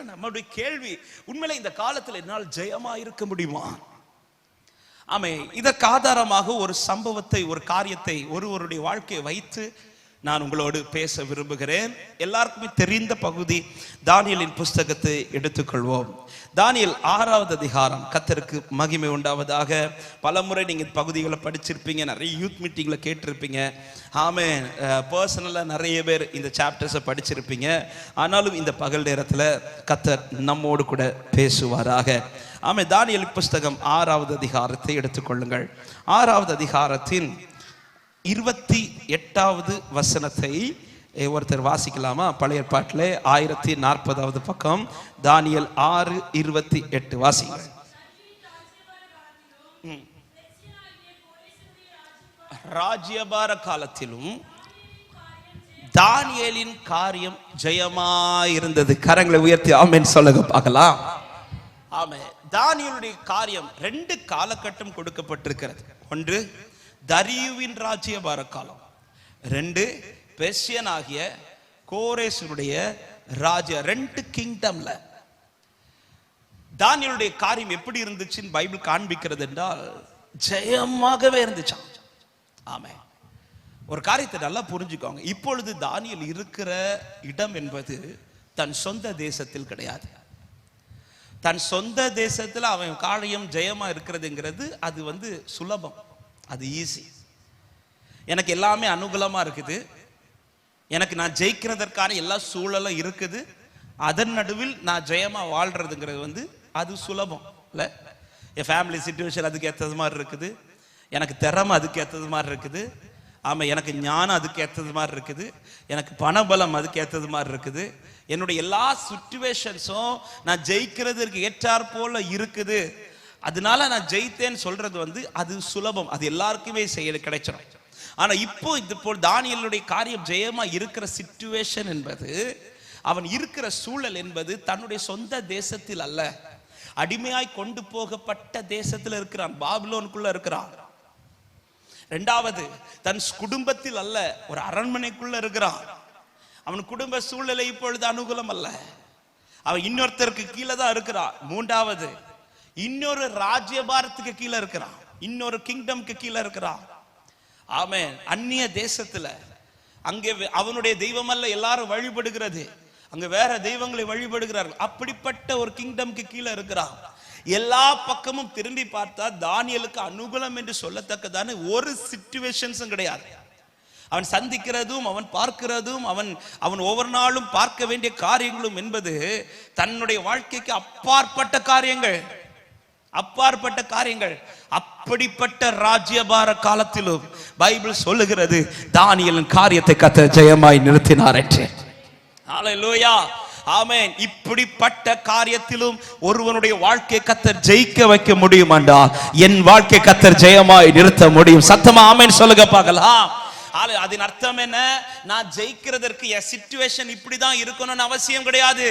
இதுதான் நம்மளுடைய கேள்வி. உண்மையிலே இந்த காலத்தில் என்னால் ஜெயமா இருக்க முடியுமா? ஆமே, இதற்கு ஆதாரமாக ஒரு சம்பவத்தை, ஒரு காரியத்தை, ஒருவருடைய வாழ்க்கையை வைத்து நான் உங்களோடு பேச விரும்புகிறேன். எல்லாருக்குமே தெரிந்த பகுதி. தானியேலின் புஸ்தகத்தை எடுத்துக்கொள்வோம். தானியேல் 6வது அதிகாரம். கர்த்தருக்கு மகிமை உண்டாவதாக. பலமுறை நீங்க இந்த பகுதிகளை படிச்சிருப்பீங்க, நிறைய யூத் மீட்டிங்ல கேட்டிருப்பீங்க. ஆமென். பர்சனலா நிறைய பேர் இந்த சாப்டர்ஸை படிச்சிருப்பீங்க. ஆனாலும் இந்த பகல் நேரத்தில் கர்த்தர் நம்மோடு கூட பேசுவாராக. ஆமே, தானியேல் புஸ்தகம் 6வது அதிகாரத்தை எடுத்துக்கொள்ளுங்கள். 6வது அதிகாரத்தின் 28வது வசனத்தை ஒருத்தர் வாசிக்கலாமா? பழைய ஏற்பாட்டிலே 1040வது பக்கம், தானியேல் 6:28 வாசிங்க. ராஜ்யபார காலத்திலும் தானியேலின் காரியம் ஜெயமாயிருந்தது. கரங்களை உயர்த்தி ஆமென் சொல்லுங்க பார்க்கலாம். ஆமென். தானியேலுடைய காரியம் 2 காலகட்டம் கொடுக்கப்பட்டிருக்கிறது. ஒன்று தரியுவின் ராஜ்யபார காலம், 2 பெர்சியன் ஆகிய கோரேசுடைய ராஜ்ய, 2 கிங்டம்ல தானியேலுடைய காரியம் எப்படி இருந்துச்சுன்னு பைபிள் காண்பிக்கிறது என்றால் ஜெயமாகவே இருந்துச்சாம். ஆமே. ஒரு காரியத்தை நல்லா புரிஞ்சுக்கோங்க. இப்பொழுது தானியேல் இருக்கிற இடம் என்பது தன் சொந்த தேசத்தில் கிடையாது. தன் சொந்த தேசத்தில் அவன் காரியம் ஜெயமா இருக்கிறதுங்கிறது அது சுலபம், அது ஈஸி. எனக்கு எல்லாமே அனுகூலமா இருக்குது, எனக்கு நான் ஜெயிக்கிறதற்கான எல்லா சூழலும் இருக்குது, அதன் நடுவில் நான் ஜெயமா வாழ்றதுங்கிறது அது சுலபம் இல்லை. என் ஃபேமிலி சிச்சுவேஷன் அதுக்கு ஏற்றது மாதிரி இருக்குது, எனக்கு திறமை அதுக்கு ஏற்றது மாதிரி இருக்குது, ஆமா எனக்கு ஞானம் அதுக்கு ஏற்றது மாதிரி இருக்குது, எனக்கு பணபலம் அதுக்கு ஏற்றது மாதிரி இருக்குது, என்னுடைய எல்லா சிச்சுவேஷன்ஸும் நான் ஜெயிக்கிறதுக்கு ஏற்றாற் போல இருக்குது. அதனால நான் ஜெயித்தேன்னு சொல்றது அது சுலபம், அது எல்லாருக்குமே கிடைச்சிடும். ஆனா இப்போ இது போல் தானியேலுடைய காரியம் ஜெயமா இருக்கிற சிச்சுவேஷன் என்பது, அவன் இருக்கிற சூழல் என்பது தன்னுடைய சொந்த தேசத்தில் அல்ல, அடிமையாய் கொண்டு போகப்பட்ட தேசத்தில் இருக்கிறான், பாபிலோனுக்குள்ள இருக்கிறான். 2வது தன் குடும்பத்தில் அல்ல, ஒரு அரண்மனைக்குள்ள இருக்கிறான். அவன் குடும்ப சூழ்நிலை இப்பொழுது அனுகூலம் அல்ல, அவன் இன்னொருத்தருக்கு கீழே தான் இருக்கிறான். 3வது இன்னொரு ராஜ்யபாரத்துக்கு கீழே இருக்கிறான், இன்னொரு கிங்டம்க்கு கீழே இருக்கிறான். ஆமென். அந்நிய தேசத்துல அங்கே அவனுடைய தெய்வம் அல்ல எல்லாரும் வழிபடுகிறது, அங்க வேற தெய்வங்களை வழிபடுகிறார்கள். அப்படிப்பட்ட ஒரு கிங்டம்க்கு கீழே இருக்கிறான். எல்லா பக்கமும் திரும்பி பார்த்தா தானியேலுக்கு அனுகூலம் என்று சொல்லத்தக்கதான ஒரு சிச்சுவேஷன்ஸும் கிடையாது. அவன் சந்திக்கிறதும் அவன் பார்க்கிறதும் அவன் ஒவ்வொரு நாளும் பார்க்க வேண்டிய காரியங்களும் என்பது தன்னுடைய வாழ்க்கைக்கு அப்பாற்பட்ட காரியங்கள். அப்படிப்பட்ட ராஜ்யபார காலத்திலும் பைபிள் சொல்லுகிறது தானியேலின் காரியத்தை கர்த்தர் ஜெயமாய் நிறுத்தினார் என்று. ஹல்லேலூயா. ஆமென். இப்படிப்பட்ட காரியத்திலும் ஒருவனுடைய வாழ்க்கையை கர்த்தர் ஜெயிக்க வைக்க முடியுமாண்டா, என் வாழ்க்கை கர்த்தர் ஜெயமாய் நிறுத்த முடியும். சத்தமா ஆமென் சொல்லுங்க பார்க்கலாம். அதன் அர்த்தம் என்ன? நான் ஜெயிக்கிறதற்கு என் சிச்சுவேஷன் இப்படிதான் இருக்கணும்னு அவசியம் கிடையாது.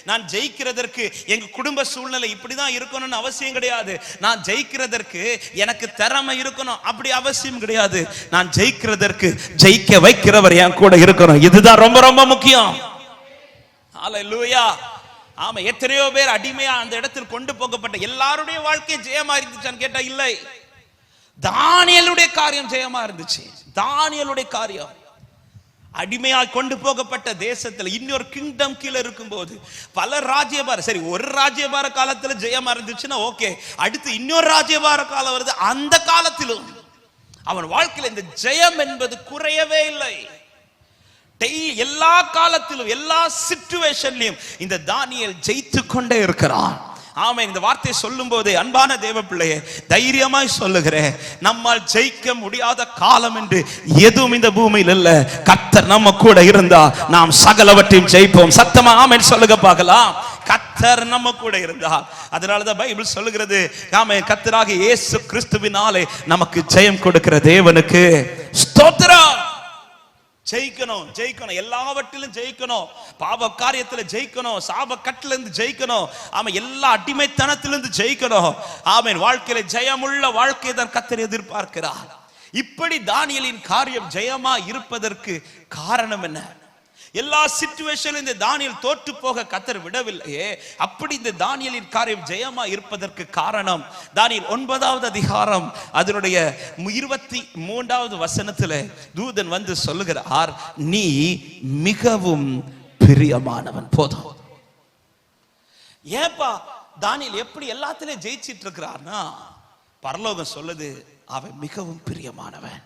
நான் ஜெயிக்கிறதற்கு எங்க குடும்ப சூழ்நிலை இப்படிதான் இருக்கணும்னு அவசியம் கிடையாது. நான் ஜெயிக்கிறதற்கு எனக்கு திறமை இருக்கணும் அப்படி அவசியம் கிடையாது. நான் ஜெயிக்கிறதற்கு ஜெயிக்க வைக்கிறவர் என் கூட இருக்கணும், இதுதான் ரொம்ப ரொம்ப முக்கியம். ஹல்லேலூயா. ஆமா, எத்தனையோ பேர் அடிமையா அந்த இடத்தில் கொண்டு போகப்பட்ட எல்லாருடைய வாழ்க்கை ஜெயமா இருந்துச்சான்னு கேட்டா இல்லை. தானியேலுடைய காரியம் ஜெயமா இருந்துச்சு. தானியேலுடைய காரியம் அடிமையாய் கொண்டு போகப்பட்ட தேசத்துல இன்னொரு கிங்டம் கீழே இருக்கும்போது பல ராஜ்யபார, சரி ஒரு ராஜ்யபார காலத்துல ஜெயமா இருந்துச்சுன்னா ஓகே, அடுத்து இன்னொரு ராஜ்யபார காலம் வருது, அந்த காலத்திலும் அவன் வாழ்க்கையில இந்த ஜெயம் என்பது குறையவே இல்லை. எல்லா காலத்திலும் எல்லா சிச்சுவேஷன்லயும் இந்த தானியேல் ஜெயித்து கொண்டே இருக்கிறான். ஆமென். இந்த வார்த்தை சொல்லும் போது அன்பான தேவ பிள்ளையே தைரியமாய் சொல்லுகிறேன், நம்மால் ஜெயிக்க முடியாத காலம் என்று எதுவும் இந்த பூமியில் இல்ல. கர்த்தர் நம்ம கூட இருந்தா நாம் சகலவற்றையும் ஜெயிப்போம். சத்தமா ஆமென் சொல்லுங்க பார்க்கலாம். கர்த்தர் நம்ம கூட இருந்தால், அதனாலதான் பைபிள் சொல்லுகிறது, ஆமென், கர்த்தராகிய இயேசு கிறிஸ்துவினாலே நமக்கு ஜெயம் கொடுக்கிற தேவனுக்கு ஸ்தோத்திரம். ஜெயிக்கணும், ஜெயிக்கணும், எல்லாவற்றிலும் ஜெயிக்கணும். பாவ காரியத்துல ஜெயிக்கணும், சாப கட்டுல இருந்து ஜெயிக்கணும், ஆமா எல்லா அடிமைத்தனத்திலிருந்து ஜெயிக்கணும். ஆமென். வாழ்க்கையில ஜெயமுள்ள வாழ்க்கையை தான் கர்த்தர் எதிர்பார்க்கிறார். இப்படி தானியேலின் காரியம் ஜெயமா இருப்பதற்கு காரணம் என்ன? எல்லா சிச்சுவேஷன்ல இந்த தானியேல் தோற்று போக கர்த்தர் விடவில்லையே. அப்படி இந்த தானியேலின் காரியம் ஜெயமா இருப்பதற்கு காரணம் தானியேல் 9வது அதிகாரம் அதனுடைய 23வது வசனத்துல தூதன் வந்து சொல்லுகிறார், நீ மிகவும் பிரியமானவன். போதும். ஏப்பா தானியேல் எப்படி எல்லாத்திலையும் ஜெயிச்சிட்டு இருக்கிறார்னா, பரலோகம் சொல்லுது அவன் மிகவும் பிரியமானவன்.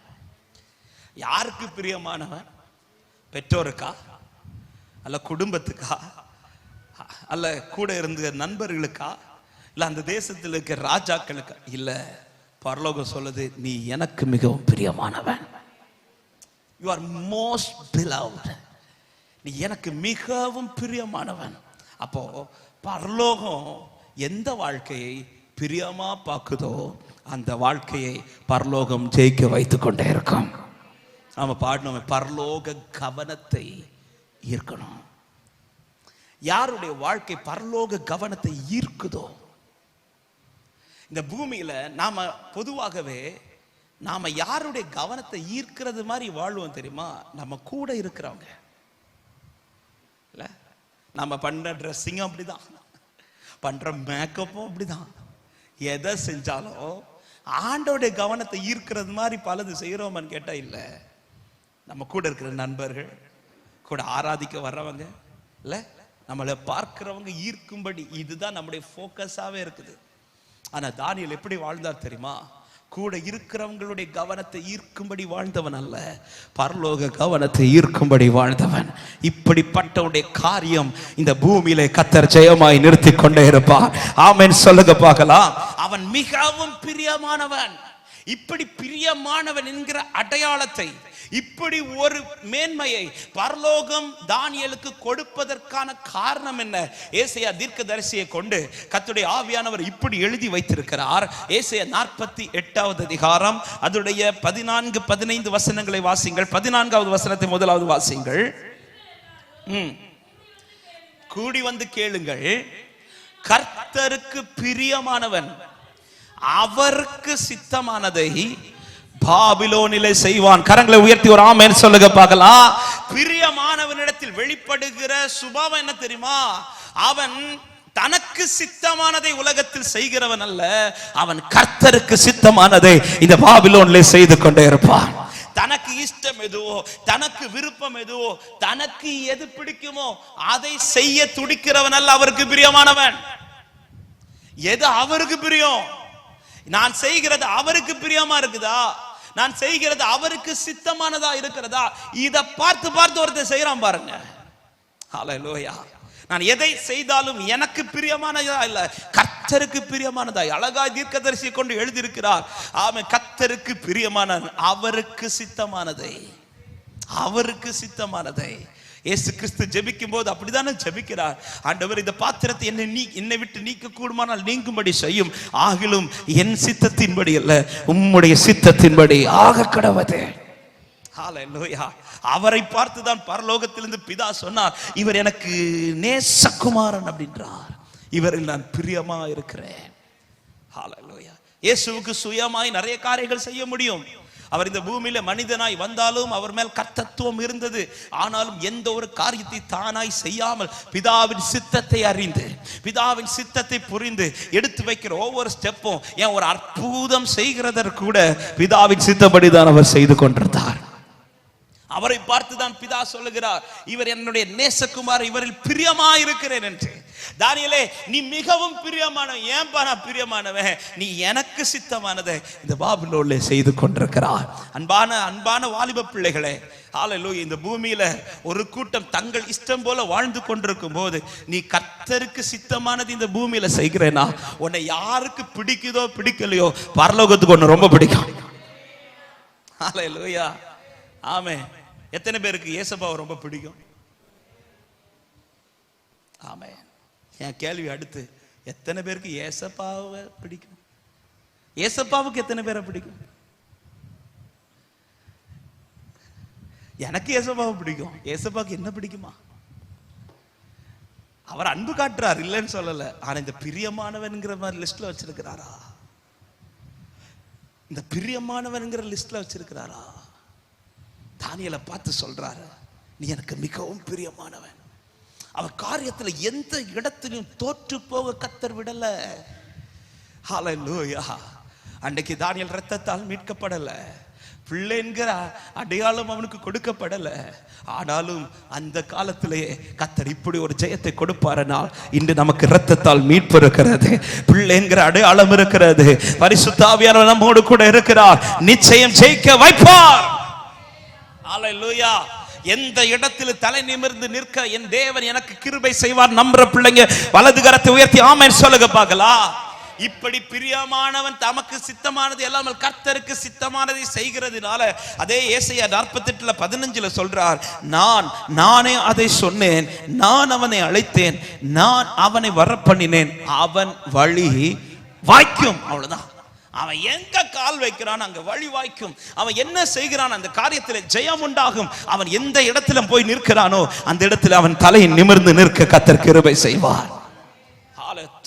யாருக்கு பிரியமானவன்? பெற்றோருக்கா, அல்ல குடும்பத்துக்கா, அல்ல கூட இருந்த நண்பர்களுக்கா, இல்ல அந்த தேசத்தில் இருக்க ராஜாக்களுக்கா? இல்ல, பரலோகம் சொல்லுது நீ எனக்கு மிகவும் பிரியமானவன். You are most beloved. நீ எனக்கு மிகவும் பிரியமானவன். அப்போ பரலோகம் எந்த வாழ்க்கையை பிரியமா பார்க்குதோ அந்த வாழ்க்கையை பரலோகம் ஜெயிக்க வைத்துக் கொண்டே இருக்கும். நாம பாடணும், பரலோக கவனத்தை ஈர்க்கணும். யாருடைய வாழ்க்கை பரலோக கவனத்தை ஈர்க்குதோ, இந்த பூமியில நாம பொதுவாகவே நாம யாருடைய கவனத்தை ஈர்க்கிறது மாதிரி வாழ்வோம் தெரியுமா? நம்ம கூட இருக்கிறவங்க. இல்ல, நம்ம பண்ற ட்ரெஸ்ஸிங்கும் அப்படிதான், பண்ற மேக்கப்பும் அப்படிதான். எதை செஞ்சாலும் ஆண்டோடைய கவனத்தை ஈர்க்கிறது மாதிரி பலது செய்யறோம்னு கேட்டா இல்ல. நம்ம கூட இருக்கிற நண்பர்கள், கூட ஆராதிக்க வர்றவங்க, இல்ல நம்மளை பார்க்கிறவங்க ஈர்க்கும்படி இதுதான் நம்முடைய போக்கஸாவே இருக்குது. ஆனா தானியேல் எப்படி வாழ்ந்தார் தெரியுமா? கூட இருக்கிறவங்களுடைய கவனத்தை ஈர்க்கும்படி வாழ்ந்தவன் அல்ல, பரலோக கவனத்தை ஈர்க்கும்படி வாழ்ந்தவன். இப்படிப்பட்டவனுடைய காரியம் இந்த பூமியிலே கர்த்தர் ஜெயமாய் நிறுத்தி கொண்டே இருப்பார். ஆமென் சொல்லுங்க பார்க்கலாம். அவன் மிகவும் பிரியமானவன். இப்படி பிரியமானவன் என்கிற அடையாளத்தை, இப்படி ஒரு மேன்மையை பரலோகம் தானியேலுக்கு கொடுப்பதற்கான காரணம் என்ன? ஏசாயா தீர்க்கதரிசியை கொண்டு கர்த்தருடைய ஆவியானவர் இப்படி எழுதி வைத்திருக்கிறார். ஏசாயா 48வது அதிகாரம் அதனுடைய 14, 15 வசனங்களை வாசிங்கள். 14வது வசனத்தை முதலாவது வாசிங்கள். கூடி வந்து கேளுங்கள், கர்த்தருக்கு பிரியமானவன் அவருக்கு சித்தமானதை பாபிலோனிலே செய்வான். கரங்களை உயர்த்தி ஒரு ஆமென் சொல்லுங்க பார்க்கலாம். பிரியமானவனிடத்தில் வெளிப்படுகிற சுபாவம் என்ன தெரியுமா? அவன் தனக்கு சித்தமானதை உலகத்தில் செய்கிறவன் அல்ல, அவன் கர்த்தருக்கு சித்தமானதை இந்த பாபிலோனிலே செய்து கொண்டே இருப்பான். தனக்கு இஷ்டம் எதுவோ, தனக்கு விருப்பம் எதுவோ, தனக்கு எது பிடிக்குமோ அதை செய்ய துடிக்கிறவன் அல்ல அவருக்கு பிரியமானவன். எது அவருக்கு பிரியம்? நான் செய்கிறது அவருக்கு பிரியமா இருக்குதா? நான் செய்கிறது அவருக்கு சித்தமானதா இருக்கிறதா? இதை பார்த்து பார்த்து ஒருத்தர் செய்யறான் பாருங்க. ஹல்லேலூயா. நான் எதை செய்தாலும் எனக்கு பிரியமானதா இல்ல, கர்த்தருக்கு பிரியமானதா. அழகாய் தீர்க்கதரிசியை கொண்டு எழுதியிருக்கிறார். ஆமென். கர்த்தருக்கு பிரியமான அவருக்கு சித்தமானதை, அவருக்கு சித்தமானதை. இயேசு கிறிஸ்து ஜெபிக்கும் போது அப்படிதானே ஜெபிக்கிறார். ஆண்டவர், இந்த பாத்திரத்தை என்னை விட்டு நீக்க கூடுமானால் நீங்கும்படி செய்யும், ஆகிலும் என் சித்தத்தின்படி அல்ல உம்முடைய சித்தத்தின்படி ஆக கடவது. ஹல்லேலூயா. அவரை பார்த்துதான் பரலோகத்திலிருந்து பிதா சொன்னார், இவர் எனக்கு நேசகுமாரன் அப்படின்றார், இவரில் நான் பிரியமா இருக்கிறேன். ஹல்லேலூயா. இயேசுவுக்கு சுயமாய் நிறைய காரியங்கள் செய்ய முடியும். அவர் இந்த பூமியில மனிதனாய் வந்தாலும் அவர் மேல் கர்த்தத்துவம் இருந்தது. ஆனாலும் எந்த ஒரு காரியத்தை தானாய் செய்யாமல் பிதாவின் சித்தத்தை அறிந்து, பிதாவின் சித்தத்தை புரிந்து எடுத்து வைக்கிற ஒவ்வொரு ஸ்டெப்பும், ஏன் ஒரு அற்புதம் செய்கிறதற்கு கூட பிதாவின் சித்தப்படிதான் அவர் செய்து கொண்டிருந்தார். அவரை பார்த்துதான் பிதா சொல்லுகிறார், இவர் என்னுடைய நேசகுமார், இவரில் பிரியமா இருக்கிறேன் என்று. தானியேலே, நீ மிகவும் பிரியமானவன். ஏன்பா நான் பிரியமானவன்? நீ எனக்கு சித்தமானதை இந்த பாபிலோனிலே செய்து கொண்டிருக்கிறார். அன்பான வாலிப பிள்ளைகளே, ஹல்லேலூயா. இந்த பூமியில ஒரு கூட்டம் தங்கள் இஷ்டம் போல வாழ்ந்து கொண்டிருக்கும் போது நீ கர்த்தருக்கு சித்தமானது இந்த பூமியில செய்கிறேனா, உன்னை யாருக்கு பிடிக்குதோ பிடிக்கலையோ பரலோகத்துக்கு ஒன்னு ரொம்ப பிடிக்கும். ஹல்லேலூயா. ஆமென். எத்தனை பேருக்கு இயேசுபாவை ரொம்ப பிடிக்கும்? ஆமென். என் கேள்வி அடுத்து, எத்தனை பேருக்கு இயேசுபாவை பிடிக்கும்? இயேசுபாவுக்கு எத்தனை பேரை பிடிக்கும்? எனக்கு இயேசுபாவை பிடிக்கும். இயேசுபாவுக்கு என்ன பிடிக்குமா? அவர் அன்பு காட்டுறார், இல்லைன்னு சொல்லல. ஆனா இந்த பிரியமானவன்ங்கிற மாதிரி லிஸ்ட்ல வச்சிருக்கிறாரா? இந்த பிரியமானவன்ங்கிற லிஸ்ட்ல வச்சிருக்கிறாரா? தானியேலை பார்த்து சொல்றாரு, நீ எனக்கு மிகவும் பிரியமானவன். அவன் காரியத்துல எந்த இடத்திலும் தோற்று போக கர்த்தர் விடல. ஹல்லேலூயா. அன்றைக்கு தானியேல் இரத்தத்தால் மீட்கப்படல, பிள்ளை என்கிற அடையாளம் அவனுக்கு கொடுக்கப்படல. ஆனாலும் அந்த காலத்திலேயே கர்த்தர் இப்படி ஒரு ஜெயத்தை கொடுப்பாரனால் இன்று நமக்கு இரத்தத்தால் மீட்பு இருக்கிறது, பிள்ளை என்கிற அடையாளம் இருக்கிறது, பரிசுத்த ஆவியானவர் நம்மோடு கூட இருக்கிறார், நிச்சயம் ஜெயிக்க வைப்பார். ஹல்லேலூயா. எந்த இடத்தில் தலை நிமிர்ந்து நிற்க என் தேவன் எனக்கு கிருபை செய்வார் நம்புற பிள்ளைங்க வலது கரத்தை உயர்த்தி ஆமென் சொல்லுங்க பார்க்கலாம். இப்படி பிரியமானவன் தமக்கு சித்தமானது எல்லாமல் கர்த்தருக்கு சித்தமானதை செய்கிறதுனால அதே ஏசாயா 48:15 சொல்றார், நானே அதை சொன்னேன், நான் அவனை அழைத்தேன், நான் அவனை வரப்பண்ணினேன், அவன் வழி வாய்க்கும். அவ்வளவுதான். அவன் எங்க கால் வைக்கிறான் அங்க வழி வாய்க்கும். அவன் என்ன செய்கிறான் அந்த காரியத்தில் ஜெயம் உண்டாகும். அவன் எந்த இடத்துல போய் நிற்கிறானோ அந்த இடத்துல அவன் தலை நிமிர்ந்து நிற்க கர்த்தர் கிருபை செய்வார்.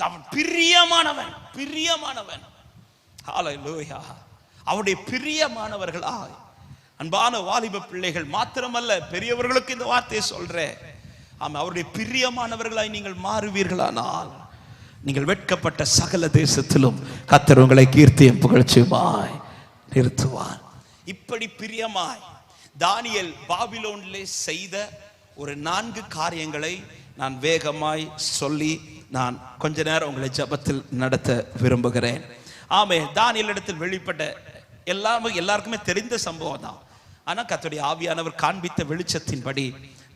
அவன் பிரியமானவன், பிரியமானவன். ஹல்லேலூயா. அவருடைய பிரியமானவர்களா அன்பான வாலிப பிள்ளைகள் மாத்திரமல்ல, பெரியவர்களுக்கு இந்த வார்த்தையை சொல்றேன். ஆமா, அவருடைய பிரியமானவர்களாய் நீங்கள் மாறுவீர்களானால் நீங்கள் வெட்கப்பட்ட சகல தேசத்திலும் கர்த்தர் உங்களை கீர்த்தியும் புகழ்ச்சியுமாய் நிறுத்துவார். இப்படி பிரியமாய் தானியேல் பாபிலோனிலே செய்த ஒரு 4 காரியங்களை நான் வேகமாய் சொல்லி நான் கொஞ்ச நேரம் உங்களை ஜெபத்தில் நடத்த விரும்புகிறேன். ஆமே, தானியேல் இடத்தில் வெளிப்பட்ட எல்லாருக்குமே தெரிந்த சம்பவம் தான். ஆனால் கர்த்தருடைய ஆவியானவர் காண்பித்த வெளிச்சத்தின்படி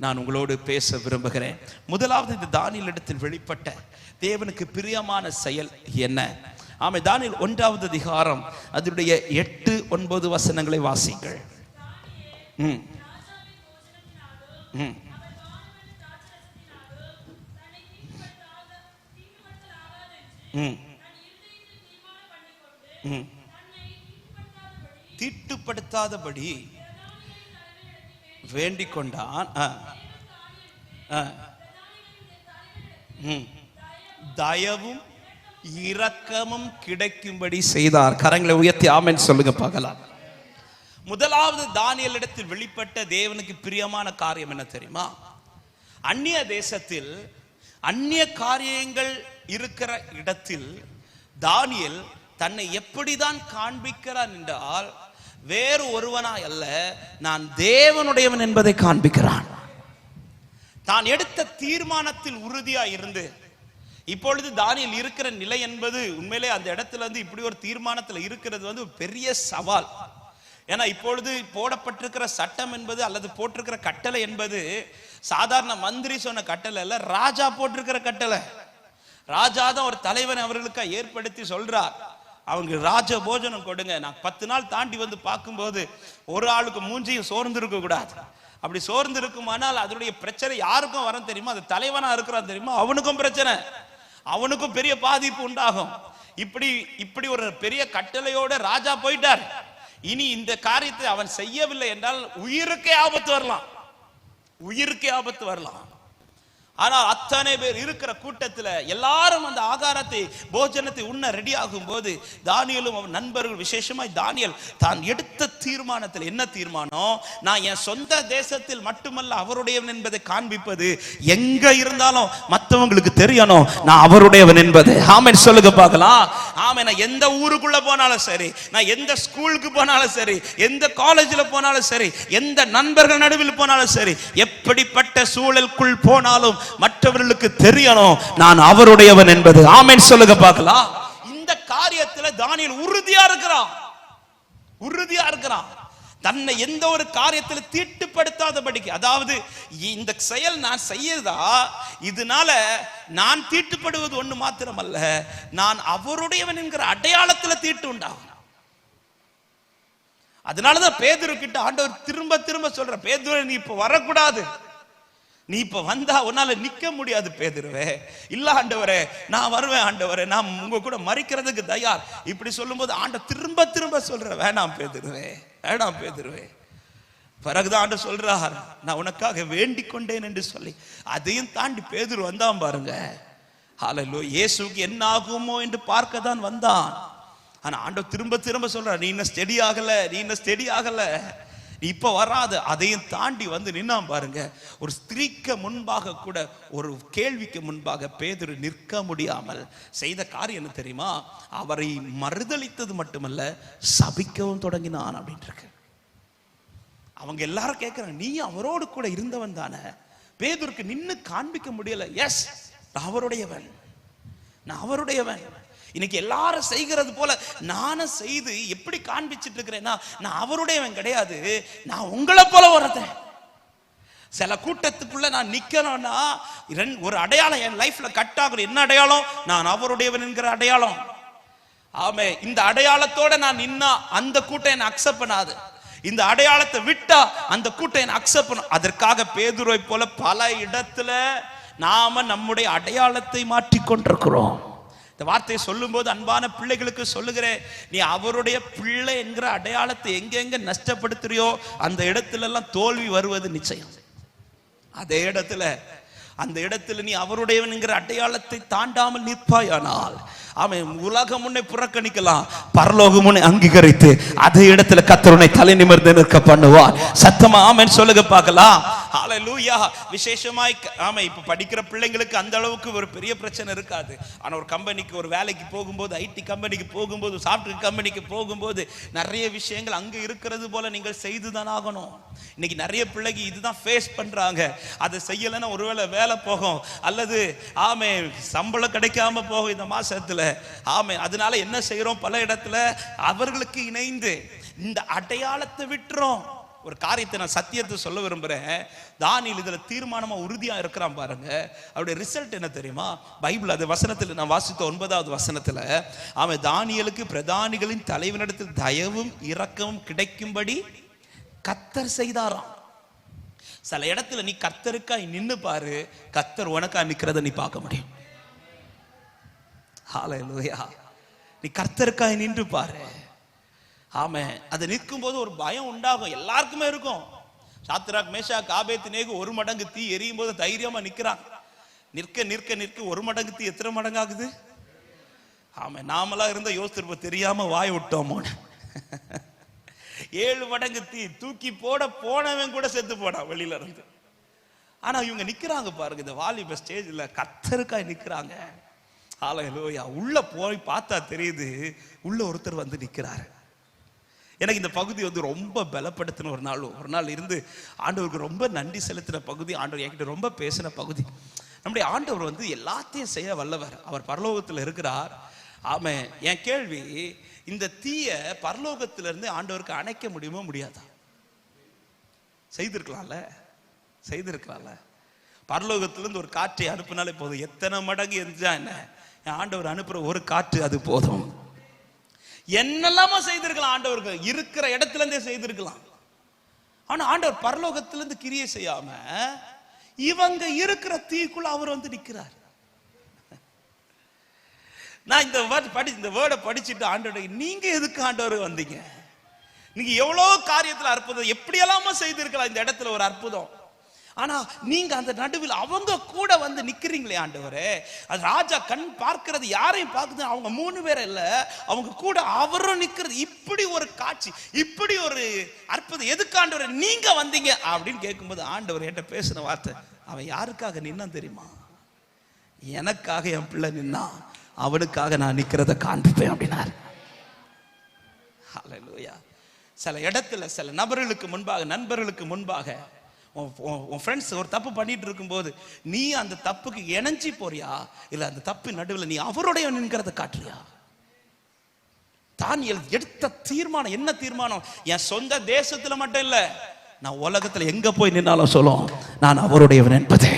நான் உங்களோடு பேச விரும்புகிறேன். முதலாவது, இந்த தானியேல் இடத்தில் வெளிப்பட்ட தேவனுக்கு பிரியமான செயல் என்ன? ஆமே, தானியேல் 1வது அதிகாரம் அதனுடைய 8-9 வசனங்களை வாசிங்கள். தீட்டுப்படுத்தாதபடி வேண்டிக் கொண்டான். தயவும் இரக்கமும் கிடைக்கும்படி செய்தார். கரங்களை உயர்த்தி ஆமென் சொல்லுங்க பார்க்கலாம். முதலாவது தானியேல் இடத்தில் வெளிப்பட்ட தேவனுக்கு பிரியமான காரியம் என்ன தெரியுமா? அந்நிய தேசத்தில் அந்நிய காரியங்கள் இருக்கிற இடத்தில் தானியேல் தன்னை எப்படிதான் காண்பிக்கிறான் என்றால், வேறு ஒருவனாய் அல்ல, நான் தேவனுடையவன் என்பதை காண்பிக்கிறான். தான் எடுத்த தீர்மானத்தில் உறுதியாய் இருந்து, இப்பொழுது தானியேல் இருக்கிற நிலை என்பது உண்மையிலே அந்த இடத்துல இருந்து இப்படி ஒரு தீர்மானத்தில் இருக்கிறது பெரிய சவால். ஏன்னா இப்பொழுது போடப்பட்டிருக்கிற சட்டம் என்பது அல்லது போட்டிருக்கிற கட்டளை என்பது சாதாரண மந்திரி சொன்ன கட்டளை அல்ல, ராஜா போட்டிருக்கிற கட்டளை. ராஜா தான் ஒரு தலைவன் அவர்களுக்கு ஏற்படுத்தி சொல்றார், அவங்க ராஜ போஜனம் கொடுங்க. நான் 10 நாள் தாண்டி வந்து பார்க்கும்போது ஒரு ஆளுக்கு மூஞ்சியும் சோர்ந்து இருக்க கூடாது. அப்படி சோர்ந்து இருக்குமானால் அதனுடைய பிரச்சனை யாருக்கும் வரும் தெரியுமா? அது தலைவனா இருக்கிறான் தெரியுமா, அவனுக்கும் பிரச்சனை, அவனுக்கும் பெரிய பாதிப்பு உண்டாகும். இப்படி ஒரு பெரிய கட்டளையோட ராஜா போயிட்டார். இனி இந்த காரியத்தை அவன் செய்யவில்லை என்றால் உயிருக்கே ஆபத்து வரலாம், உயிருக்கே ஆபத்து வரலாம். ஆனால் அத்தனை பேர் இருக்கிற கூட்டத்தில் எல்லாரும் அந்த ஆகாரத்தை போஜனத்தை உண்ண ரெடி ஆகும் போது தானியேலும் அவன் நண்பர்கள், விசேஷமாய் தானியேல் தான் எடுத்த தீர்மானத்தில் என்ன தீர்மானம்? நான் என் சொந்த தேசத்தில் மட்டுமல்ல அவருடையவன் என்பதை காண்பிப்பது, எங்க இருந்தாலும் மற்றவங்களுக்கு தெரியணும் நான் அவருடையவன் என்பது. ஆமென் சொல்லுங்க பார்க்கலாம். ஆமென். நான் எந்த ஊருக்குள்ள போனாலும் சரி, நான் எந்த ஸ்கூலுக்கு போனாலும் சரி, எந்த காலேஜில் போனாலும் சரி, எந்த நண்பர்கள் நடுவில் போனாலும் சரி, எப்படிப்பட்ட சூழலுக்குள் போனாலும் மற்றவர்களுக்கு தெரியணும் நான் அவருடையவன் என்பது. ஆமென் சொல்லுங்க பார்க்கலாம். இந்த காரியத்தில் தானியேல் உறுதியா இருக்கிறான், உறுதியா இருக்கிறான். தன்னை எந்த ஒரு காரியத்தில் தீட்டுப்படுத்தாதபடிக்கு, அதாவது இந்த செயல் நான் செய்யறதா, இதனால நான் தீட்டுப்படுவது ஒண்ணு மாத்திரமல்ல, நான் அவருடையவன் என்கிற அடையாளத்தில் தீட்டு உண்டாகும். அதனாலதான் பேதுரு கிட்ட ஆண்டவர் திரும்ப திரும்ப சொல்ற, பேதுரு நீ இப்ப வரக்கூடாது, நீ இப்ப வந்தா உன்னால நிக்க முடியாது பேதுருவே. இல்ல ஆண்டவரே நான் வருவேன், ஆண்டவரே நான் உங்க கூட மறிக்கிறதுக்கு தயார். இப்படி சொல்லும்போது ஆண்டவர் திரும்ப திரும்ப சொல்ற, வேணாம் பேதுருவே, வேணாம் பேதுருவே. பிறகுதான் ஆண்டவர் சொல்றார், நான் உனக்காக வேண்டிக் கொண்டேன் என்று சொல்லி அதையும் தாண்டி பேதுரு வந்தான் பாருங்க. ஹல்லேலூயா. இயேசுக்கு என்ன ஆகுமோ என்று பார்க்க தான் வந்தான். ஆனா ஆண்டவர் திரும்ப திரும்ப சொல்றார், நீ இன்னும் ஸ்டெடி ஆகல, நீ இன்னும் ஸ்டெடி ஆகல. இப்ப வராது, அதையும் தாண்டி வந்து நின்னாம் பாருங்க. ஒரு ஸ்திரீக்கு முன்பாக கூட, ஒரு கேள்விக்கு முன்பாக பேதுரு நிற்க முடியாமல் செய்த காரியம் என்ன தெரியுமா? அவரை மறுதளித்தது மட்டுமல்ல, சபிக்கவும் தொடங்கினான் அப்படின்னு இருக்கு. அவங்க எல்லாரும் கேட்கிறாங்க, நீ அவரோடு கூட இருந்தவன் தானே? பேதுருக்கு நின்னு காண்பிக்க முடியல. எஸ், நான் அவருடையவன், நான் அவருடையவன். இன்னைக்கு எல்லாரும் செய்கிறது போல நானும் செய்து எப்படி காண்பிச்சிட்டு இருக்கிறேன்னா, நான் அவருடையவன் கிடையாது, நான் உங்களை போல வரதேன். சில கூட்டத்துக்குள்ள நான் நிக்கணும்னா ஒரு அடையாளம் என் லைஃப்ல கட் ஆகுது. என்ன அடையாளம்? நான் அவருடையவன் என்கிற அடையாளம். ஆமே, இந்த அடையாளத்தோட நான் நின்னா அந்த கூட்டம் என்ன அக்செப்ட் பண்ணாது. இந்த அடையாளத்தை விட்டா அந்த கூட்டம் என்ன அக்செப்ட் பண்ணும். அதற்காக பேதுருவை போல பல இடத்துல நாம நம்முடைய அடையாளத்தை மாற்றிக்கொண்டிருக்கிறோம். இந்த வார்த்தையை சொல்லும் போது அன்பான பிள்ளைகளுக்கு சொல்லுகிறேன், நீ அவருடைய பிள்ளை என்கிற அடையாளத்தை எங்கெங்க நஷ்டப்படுத்துறியோ அந்த இடத்துல எல்லாம் தோல்வி வருவது நிச்சயம். அதே இடத்துல, அந்த இடத்துல நீ அவருடையவன் என்கிற அடையாளத்தை தாண்டாமல் நிற்பாயானால், அவன் உலகம் முன்னே புறக்கணிக்கலாம், பரலோகம் முன்னே அங்கீகரித்து அதே இடத்துல கர்த்தருனை தலை நிமிர்ந்து நிற்க பண்ணுவார். சத்தமா ஆமென் சொல்லுங்க பார்க்கலாம். ஹல்லேலூயா. விசேஷமாய் ஆமா, இப்ப படிக்கிற பிள்ளைங்களுக்கு அந்த அளவுக்கு ஒரு பெரிய பிரச்சனை இருக்காது. ஆனா ஒரு கம்பெனிக்கு ஒரு வேலைக்கு போகும்போது, ஐடி கம்பெனிக்கு போகும்போது, சாஃப்ட்வேர் கம்பெனிக்கு போகும்போது நிறைய விஷயங்கள் அங்க இருக்கிறது போல நீங்கள் செய்துதான் ஆகணும். இன்னைக்கு நிறைய பிள்ளைங்க இதுதான் ஃபேஸ் பண்றாங்க. அதை செய்யலைன்னா ஒருவேளை வேலை போகும், அல்லது ஆமே சம்பளம் கிடைக்காம போகும் இந்த மாசத்துல. ஆமே, அதனால என்ன செய்யறோம்? பல இடத்துல அவர்களுக்கு இணைந்து இந்த அடையாளத்தை விட்டுறோம். ஒரு காரியத்தை நான் சத்தியத்தை சொல்ல விரும்புறேன். தானியேல் இதுல தீர்மானமா உறுதியா இருக்கிறான் பாருங்க. அவருடைய ரிசல்ட் என்ன தெரியுமா? பைபிள் அது வசனத்தில் நான் வாசித்த 9வது வசனத்துல, அவன் தானியேலுக்கு பிரதானிகளின் தலைவனிடத்தில் தயவும் இரக்கமும் கிடைக்கும்படி கர்த்தர் செய்தாராம். சில இடத்துல நீ கர்த்தருக்காய் நின்னு பாரு, கர்த்தர் உனக்கா நிக்கிறத நீ பார்க்க முடியும். ஹல்லேலூயா. நீ கர்த்தருக்காய் நின்று பாரு. ஆமே, அது நிற்கும் போது ஒரு பயம் உண்டாகும், எல்லாருக்குமே இருக்கும். சாத்ராக் மேஷாக் ஆபேத்நேகோ ஒரு மடங்கு தீ எரியும் போது தைரியமா நிக்கிறாங்க. நிற்க நிற்க நிற்க ஒரு மடங்கு தீ எத்தனை மடங்கு ஆகுது? ஆமே, நாமெல்லாம் இருந்த யோசிச்சிருப்போம், தெரியாம வாய் விட்டோமோன்னு. 7 மடங்கு தீ தூக்கி போட போனவன் கூட செத்து போனான் வெளியில இருந்து. ஆனா இவங்க நிக்கிறாங்க பாருங்க, இந்த வாலிப ஸ்டேஜ்ல கர்த்தருக்காய் நிக்கிறாங்க. ஹல்லேலூயா. உள்ள போய் பார்த்தா தெரியுது, உள்ள ஒருத்தர் வந்து நிக்கிறாரு. எனக்கு இந்த பகுதி வந்து ரொம்ப பலப்படுத்தின ஒரு நாள் இருந்து ஆண்டவருக்கு ரொம்ப நன்றி செலுத்தின பகுதி. ஆண்டவர் என்கிட்ட ரொம்ப பேசின பகுதி. நம்முடைய ஆண்டவர் வந்து எல்லாத்தையும் செய்ய வல்லவர். அவர் பரலோகத்தில் இருக்கிறார். ஆமே, என் கேள்வி, இந்த தீய பரலோகத்திலிருந்து ஆண்டவருக்கு அணைக்க முடியுமா முடியாதா? செய்திருக்கலாம்ல. பரலோகத்திலிருந்து ஒரு காற்றை அனுப்பினாலே போதும். எத்தனை மடங்கு எரிஞ்சா என்ன, ஆண்டவர் அனுப்புற ஒரு காற்று அது போதும். என்னெல்லாமோ செய்திருக்கலாம், ஆண்டவருக்கு இருக்கிற இடத்துல இருந்தே செய்திருக்கலாம். ஆனா ஆண்டவர் பரலோகத்திலிருந்து கிரியை செய்யாம இவங்க இருக்கிற தீக்குள்ள அவர் வந்து நிற்கிறார். நான் இந்த வேர்டை படிச்சுட்டு ஆண்டவர், நீங்க எதுக்கு ஆண்டவர் வந்தீங்க? நீங்க எவ்வளவு காரியத்துல அற்புதம் எப்படி எல்லாமோ செய்திருக்கலாம் இந்த இடத்துல ஒரு அற்புதம். ஆனா நீங்க அந்த நடுவில் அவங்க கூட வந்து நிக்கிறீங்களே ஆண்டவரே. அது ராஜா கண் பார்க்கிறது யாரையும் பார்க்குது, அவங்க 3 பேர் இல்ல, அவங்க கூட அவரும் நிக்கிறது. இப்படி ஒரு காட்சி, இப்படி ஒரு அற்புதம் எதுக்கு ஆண்டவரே நீங்க வந்தீங்க அப்படின்னு கேட்கும்போது ஆண்டவர் என்கிட்ட பேசின வார்த்தை, அவன் யாருக்காக நின்னான் தெரியுமா? எனக்காக என் பிள்ளை நின்னா, அவனுக்காக நான் நிக்கிறத காண்பிப்பேன் அப்படின்னாரு. ஹல்லேலூயா. சில இடத்துல சில நபர்களுக்கு முன்பாக, நண்பர்களுக்கு முன்பாக, உன் ஃப்ரெண்ட்ஸ் ஒரு தப்பு பண்ணிட்டு இருக்கும்போது நீ அந்த தப்புக்கு இணைஞ்சி போறியா, இல்ல அந்த தப்பு நடுவில் நீ அவருடைய நின்கிறத காட்டுறியா? தானியேல் எடுத்த தீர்மானம் என்ன தீர்மானம்? என் சொந்த தேசத்துல மட்டும் இல்ல, நான் உலகத்துல எங்க போய் நின்னாலும் சொல்லும், நான் அவருடையவன் என்பது.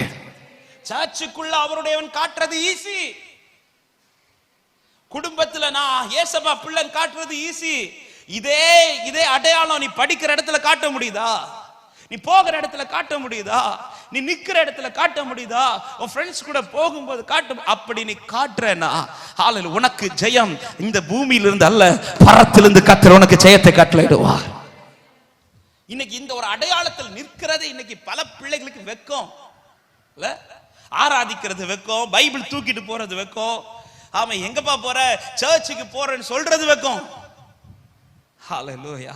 சர்ச்சுக்குள்ள அவருடையவன் காட்டுறது ஈஸி, குடும்பத்துல நான் ஏசப்பா பிள்ளைன்னு காட்டுறது ஈஸி. இதே அடையாளம் நீ படிக்கிற இடத்துல காட்ட முடியுதா? நீ போகிற இடத்துல காட்ட முடியுதா? நீ நிக்கிற இடத்துல காட்ட முடியுதா? உன் ஃப்ரெண்ட்ஸ் கூட போகும்போது காட்ட. அப்படி நீ காட்டுறேன்னா ஹல்லேலூயா, உனக்கு ஜெயம் இந்த பூமியிலிருந்து அல்ல, பரத்திலிருந்து கர்த்தர் உனக்கு ஜெயத்தை கட்டளையிடுவார். இன்னைக்கு இந்த ஒரு அடையாளத்தில் நிற்கிறது இன்னைக்கு பல பிள்ளைகளுக்கு வெக்கம் இல்ல, ஆராதிக்கிறது வெக்கம், பைபிள் தூக்கிட்டு போறது வெக்கம், ஆமா எங்கப்பா போற, சர்ச்சுக்கு போறேன்னு சொல்றது வெக்கம். ஹல்லேலூயா.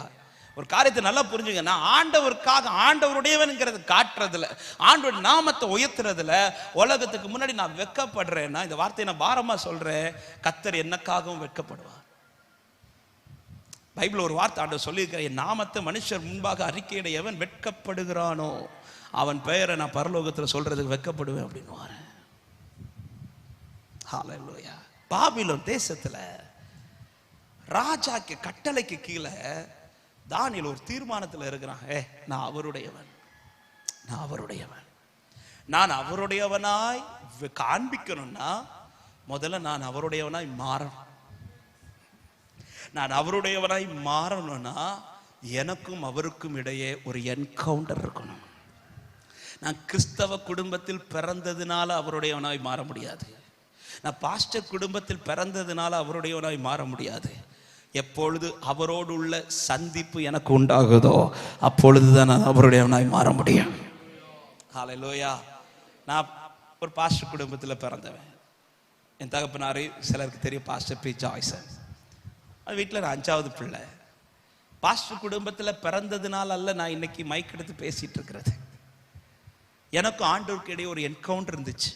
ஒரு காரியத்தை நல்லா புரிஞ்சுங்க. நான் ஆண்டவருக்காக ஆண்டவருடையவன்ங்கிறது காட்டுறதுல, ஆண்டவர் நாமத்தை உயர்த்துறதுல உலகத்துக்கு முன்னாடி நான் வெட்கப்படுறேன்னா, இந்த வார்த்தையை நான் பாரமா சொல்றேன், கர்த்தர் என்னக்காகவும் வெட்கப்படுவார். பைபிள் ஒரு வார்த்தை ஆண்டவர் சொல்லியிருக்கிற, என் நாமத்தை மனுஷர் முன்பாக அறிக்கையிட எவன் வெட்கப்படுகிறானோ அவன் பெயரை நான் பரலோகத்தில் சொல்றதுக்கு வெட்கப்படுவேன் அப்படின்னு வரேன். ஹல்லேலூயா. பாபிலோன் தேசத்துல ராஜாக்கு கட்டளைக்கு கீழே தானியேல் ஒரு தீர்மானத்தில் இருக்கிறான். நான் அவருடையவன், நான் அவருடையவன். நான் அவருடையவனாய் காண்பிக்கணும்னா முதல்ல நான் அவருடையவனாய் மாறணும். நான் அவருடையவனாய் மாறணும்னா எனக்கும் அவருக்கும் இடையே ஒரு என்கவுண்டர் இருக்கணும். நான் கிறிஸ்தவ குடும்பத்தில் பிறந்ததுனால அவருடையவனாய் மாற முடியாது. நான் பாஸ்டர் குடும்பத்தில் பிறந்ததுனால அவருடையவனாய் மாற முடியாது. எப்பொழுது அவரோடு உள்ள சந்திப்பு எனக்கு உண்டாகுதோ அப்பொழுதுதான் நான் அவருடையவனாய் மாற முடியும். ஹல்லேலூயா. நான் ஒரு பாஸ்டர் குடும்பத்தில் பிறந்தவன். என் தகப்பனாரு சிலருக்கு தெரியும், பாஸ்டர் பி ஜாய்சன். அது வீட்டில் நான் 5வது பிள்ளை. பாஸ்டர் குடும்பத்தில் பிறந்ததுனால அல்ல நான் இன்னைக்கு மைக் எடுத்து பேசிட்டு இருக்கிறது. எனக்கும் ஆண்டவருக்கு இடையே ஒரு என்கவுண்டர் இருந்துச்சு.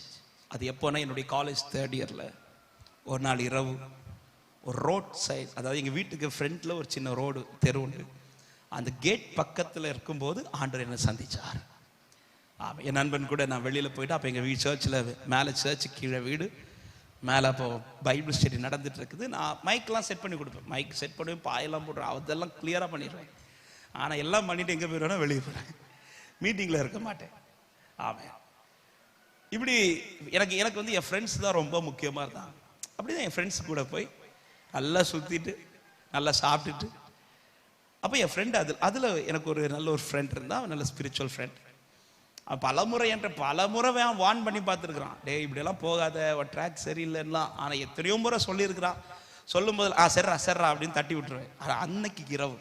அது எப்போனா என்னுடைய காலேஜ் 3rd இயரில் ஒரு நாள் இரவு ஒரு ரோட் சைட், அதாவது எங்கள் வீட்டுக்கு ஃப்ரண்ட்ல ஒரு சின்ன ரோடு தெரு உண்டு. அந்த கேட் பக்கத்தில் இருக்கும்போது ஆண்டவர் என்னை சந்திச்சார். என் நண்பன் கூட நான் வெளியில் போயிட்டு, அப்போ எங்கள் வீடு சர்ச்சில் மேலே சர்ச்சு கீழே வீடு மேலே அப்போ பைபிள் ஸ்டடி நடந்துட்டு இருக்குது. நான் மைக்கெலாம் செட் பண்ணி கொடுப்பேன், மைக் செட் பண்ணுவேன், பாயெல்லாம் போடுறேன், அதெல்லாம் கிளியராக பண்ணிடுவேன். ஆனால் எல்லாம் பண்ணிவிட்டு எங்கே போயிடுவேன்னா வெளியே போகிறேன், மீட்டிங்கில் இருக்க மாட்டேன். ஆமாம், இப்படி எனக்கு வந்து என் ஃப்ரெண்ட்ஸ் தான் ரொம்ப முக்கியமாக இருந்தாங்க. அப்படி தான் என் ஃப்ரெண்ட்ஸ் கூட போய் நல்லா சுற்றிட்டு நல்லா சாப்பிட்டுட்டு, அப்போ என் ஃப்ரெண்டு அதில் எனக்கு ஒரு நல்ல ஒரு ஃப்ரெண்ட் இருந்தால், நல்ல ஸ்பிரிச்சுவல் ஃப்ரெண்ட். பலமுறை வான் பண்ணி பார்த்துருக்குறான், டே இப்படியெல்லாம் போகாத, ஒரு ட்ராக் சரியில்லைன்னா. ஆனால் எத்தனையோ முறை சொல்லியிருக்கிறான். சொல்லும் போது செர்ரா அப்படின்னு தட்டி விட்டுருவேன். ஆனால் அன்னைக்கு இரவு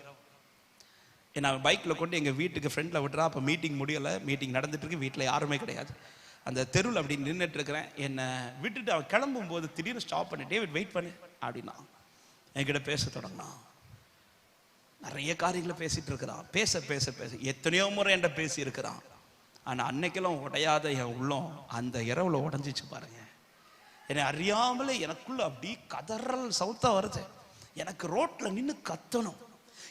நான் பைக்கில் கொண்டு எங்கள் வீட்டுக்கு ஃப்ரெண்டில் விட்டுறான். அப்போ மீட்டிங் முடியலை, மீட்டிங் நடந்துட்டு இருக்கு, வீட்டில் யாருமே கிடையாது. அந்த தெருவில் அப்படி நின்றுட்டு இருக்கிறேன். என்னை விட்டுட்டு அவன் கிளம்பும் போது திடீர்னு ஸ்டாப் பண்ணி, டேவிட் வெயிட் பண்ணு அப்படின்னா என்கிட்ட பேச தொடங்கினான். நிறைய காரியங்களை பேசிட்டு இருக்கிறான். பேச பேச பேச எத்தனையோ முறை என்கிட்ட பேசி இருக்கிறான். ஆனால் அன்னைக்கெல்லாம் உடையாத என் உள்ளம் அந்த இரவுல உடஞ்சிச்சு பாருங்க. என்னை அறியாமலே எனக்குள்ள அப்படி கதறல் சவுத்தா வருது. எனக்கு ரோட்ல நின்று கத்தணும்,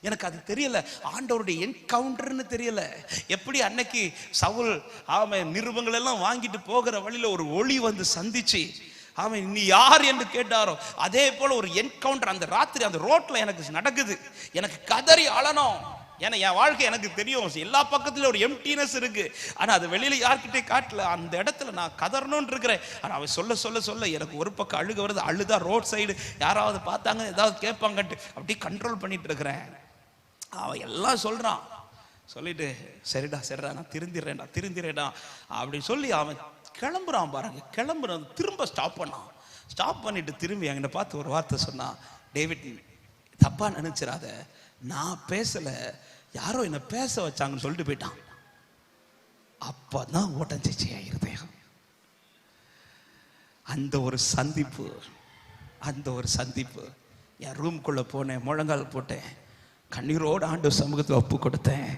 எனக்கு அது தெரியல. ஆண்டவருடைய என்கவுண்டர்னு தெரியல. எப்படி அன்னைக்கு சவுல் நிருபங்கள் எல்லாம் வாங்கிட்டு போகிற வழியில ஒரு ஒளி வந்து சந்திச்சு அவன் நீ யார் என்று கேட்டாரோ அதே போல ஒரு என்கவுண்டர் அந்த ராத்திரி அந்த ரோட்ல எனக்கு நடக்குது. எனக்கு கதறி அழணும். ஏன்னா என் வாழ்க்கை எனக்கு தெரியும், எல்லா பக்கத்துல ஒரு எம்டினஸ் இருக்கு. ஆனா அது வெளியில யார்கிட்டே காட்டல. அந்த இடத்துல நான் கதறணும்னு இருக்கிறேன். ஆனா அவன் சொல்ல சொல்ல சொல்ல எனக்கு ஒரு பக்கம் அழுக வருது. அழுதா ரோட் சைடு யாராவது பார்த்தாங்க ஏதாவது கேட்பாங்கட்டு அப்படி கண்ட்ரோல் பண்ணிட்டு இருக்கிறேன். அவன் எல்லாம் சொல்றான். சொல்லிட்டு சரிடா நான் திருந்திரேடா அப்படின்னு சொல்லி அவன் கிளம்புறான் பாருங்க. கிளம்புறான், திரும்ப ஸ்டாப் பண்ணான். ஸ்டாப் பண்ணிட்டு திரும்பி என்கிட்ட பார்த்து ஒரு வார்த்தை சொன்னான், டேவிட் தப்பா நினைச்சிடாத, நான் பேசல, யாரோ என்ன பேச வச்சாங்கன்னு சொல்லிட்டு போயிட்டான். அப்பதான் உடஞ்சிச்சு இருதயம். அந்த ஒரு சந்திப்பு என் ரூம்குள்ள போனேன், முழங்கால் போட்டேன், கண்ணீரோடு ஆண்டவர் சமூகத்தில் ஒப்பு கொடுத்தேன்.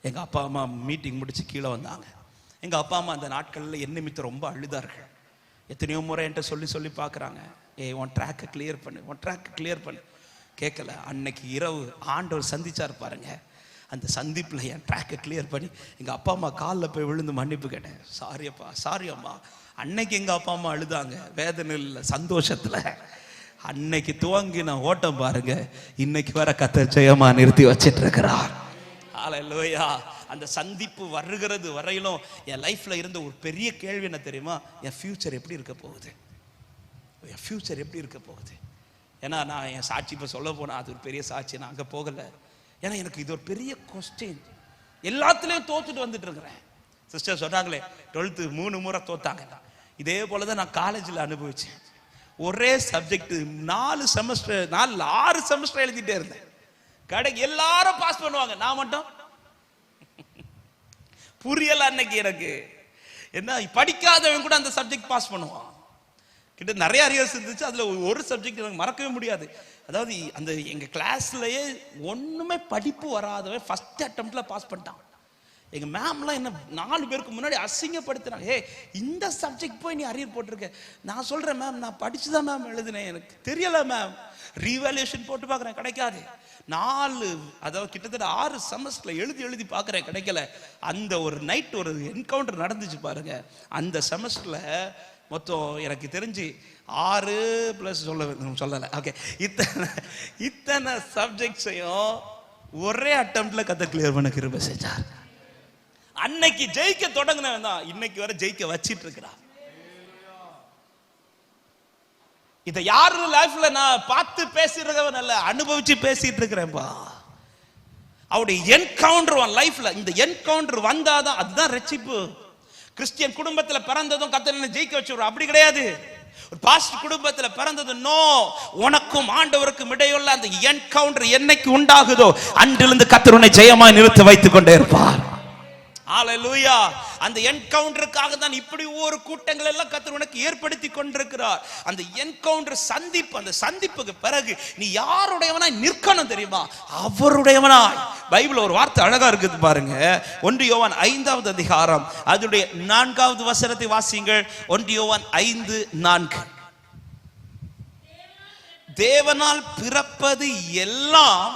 எங்க அப்பா அம்மா மீட்டிங் முடிச்சு கீழே வந்தாங்க. எங்க அப்பா அம்மா அந்த நாட்களில் என்ன நிமித்த ரொம்ப அழுதார்கள். எத்தனையோ முறை என்கிட்ட சொல்லி பார்க்குறாங்க, உன் ட்ராக்கை கிளியர் பண்ணு. கேட்கல. அன்னைக்கு இரவு ஆண்டவர் சந்திச்சார் பாருங்க. அந்த சந்திப்பில் என் ட்ராக்கை கிளியர் பண்ணி எங்கள் அப்பா அம்மா காலில் போய் விழுந்து மன்னிப்பு கேட்டேன். சாரி அம்மா. அன்னைக்கு எங்கள் அப்பா அம்மா அழுதாங்க, வேதனையில் சந்தோஷத்தில். அன்னைக்கு துவங்கின ஓட்டம் பாருங்க, இன்னைக்கு வர கர்த்தர் ஜெயமா நிறுத்தி வச்சிட்டு இருக்கிறார். ஹல்லேலூயா. அந்த சந்திப்பு வருகிறது வரையிலும் என் லைஃப்ல இருந்த ஒரு பெரிய கேள்வி என்ன தெரியுமா? என் ஃபியூச்சர் எப்படி இருக்க போகுது? ஏன்னா நான் என் சாட்சி இப்போ சொல்ல போனா அது ஒரு பெரிய சாட்சி, நான் அங்கே போகலை. ஏன்னா எனக்கு இது ஒரு பெரிய கொஸ்டின். எல்லாத்துலேயும் தோத்துட்டு வந்துட்டு இருக்கிறேன். சிஸ்டர் சொன்னாங்களே 12th 3 முறை தோத்தாங்க. இதே போலதான் நான் காலேஜில் அனுபவிச்சேன். ஒரே சப்ஜெக்ட் 6 செமஸ்டர் எழுதிட்டே இருந்தேன். கடைக்கு எல்லாரும் பாஸ் பண்ணுவாங்க, நான் மட்டும் புரியல. அன்னைக்கு எனக்கு என்ன, படிக்காதவன் கூட அந்த சப்ஜெக்ட் பாஸ் பண்ணுவான். கிட்ட நிறைய அரியர்ஸ் இருந்துச்சு. அதுல ஒரு சப்ஜெக்ட் எனக்கு மறக்கவே முடியாது. அதாவது அந்த எங்க கிளாஸ்லயே ஒண்ணுமே படிப்பு வராதவன் ஃபர்ஸ்ட் அட்டெம்ப்ட்ல பாஸ் பண்ணிட்டான். எங்க மேம்லாம் என்ன 4 பேருக்கு முன்னாடி அசிங்கப்படுத்துறாங்க. ஏ, இந்த சப்ஜெக்ட் போய் நீ அரியர் போட்டிருக்க. நான் சொல்றேன் மேம், நான் படிச்சுதான் மேம் எழுதினேன், எனக்கு தெரியல மேம். ரீவேல்யூஷன் போட்டு பார்க்குறேன், கிடைக்காது. 4 அதாவது கிட்டத்தட்ட 6 செமஸ்டர்ல எழுதி பார்க்குறேன், கிடைக்கல. அந்த ஒரு நைட் ஒரு என்கவுண்டர் நடந்துச்சு பாருங்க. அந்த செமஸ்டர்ல மொத்தம் எனக்கு தெரிஞ்சு 6 பிளஸ் சொல்லலை, ஓகே, இத்தனை சப்ஜெக்ட்ஸையும் ஒரே அட்டெம்ப்ட்ல கத்த கிளியர் பண்ண கிருபை செஞ்சார். அன்னைக்கு ஜெயிக்க தொடங்கினவன் தான் இன்னைக்கு வரை ஜெயிக்க வச்சிட்டு இருக்கிறான். இத யாரு லைஃப்ல நான் பார்த்து பேசிருக்கவன் அல்ல, அனுபவிச்சு பேசிட்டு இருக்கிறேன்பா. அவருடைய என்கவுண்டர் உன் லைஃப்ல, இந்த என்கவுண்டர் வந்தாதான் அதுதான் ரட்சிப்பு. கிறிஸ்டியன் குடும்பத்துல பிறந்ததும் கர்த்தர் ஜெயிக்க வச்சுடுறோம் அப்படி கிடையாது. ஒரு பாஸ்டர் குடும்பத்துல பிறந்தது நோ. உனக்கும் ஆண்டவருக்கும் இடையுள்ள அந்த என்கவுண்டர் என்னைக்கு உண்டாகுதோ அன்றிலிருந்து கர்த்தர் உன்னை ஜெயமாய் நிறுத்தி வைத்துக் கொண்டே இருப்பார். ஹல்லேலூயா. அந்த என்கவுண்டருக்காக தான் இப்படி ஒரு கூட்டங்கள் எல்லாம் கர்த்தர் உனக்கு ஏற்படுத்தி கொண்டிருக்கிறார். அந்த என்கவுண்டர் சந்திப்பு, அந்த சந்திப்புக்கு பிறகு நீ யாருடையவனாய் நிற்கணும் தெரியுமா? அவருடையவனாய். பைபிள் ஒரு வார்த்தை அழகா இருக்குது பாருங்க. 1 யோவான் 5வது அதிகாரம் அதனுடைய 4வது வசனத்தை வாசியுங்கள். 1 யோவான் 5:4. தேவனால் பிறப்பது எல்லாம்,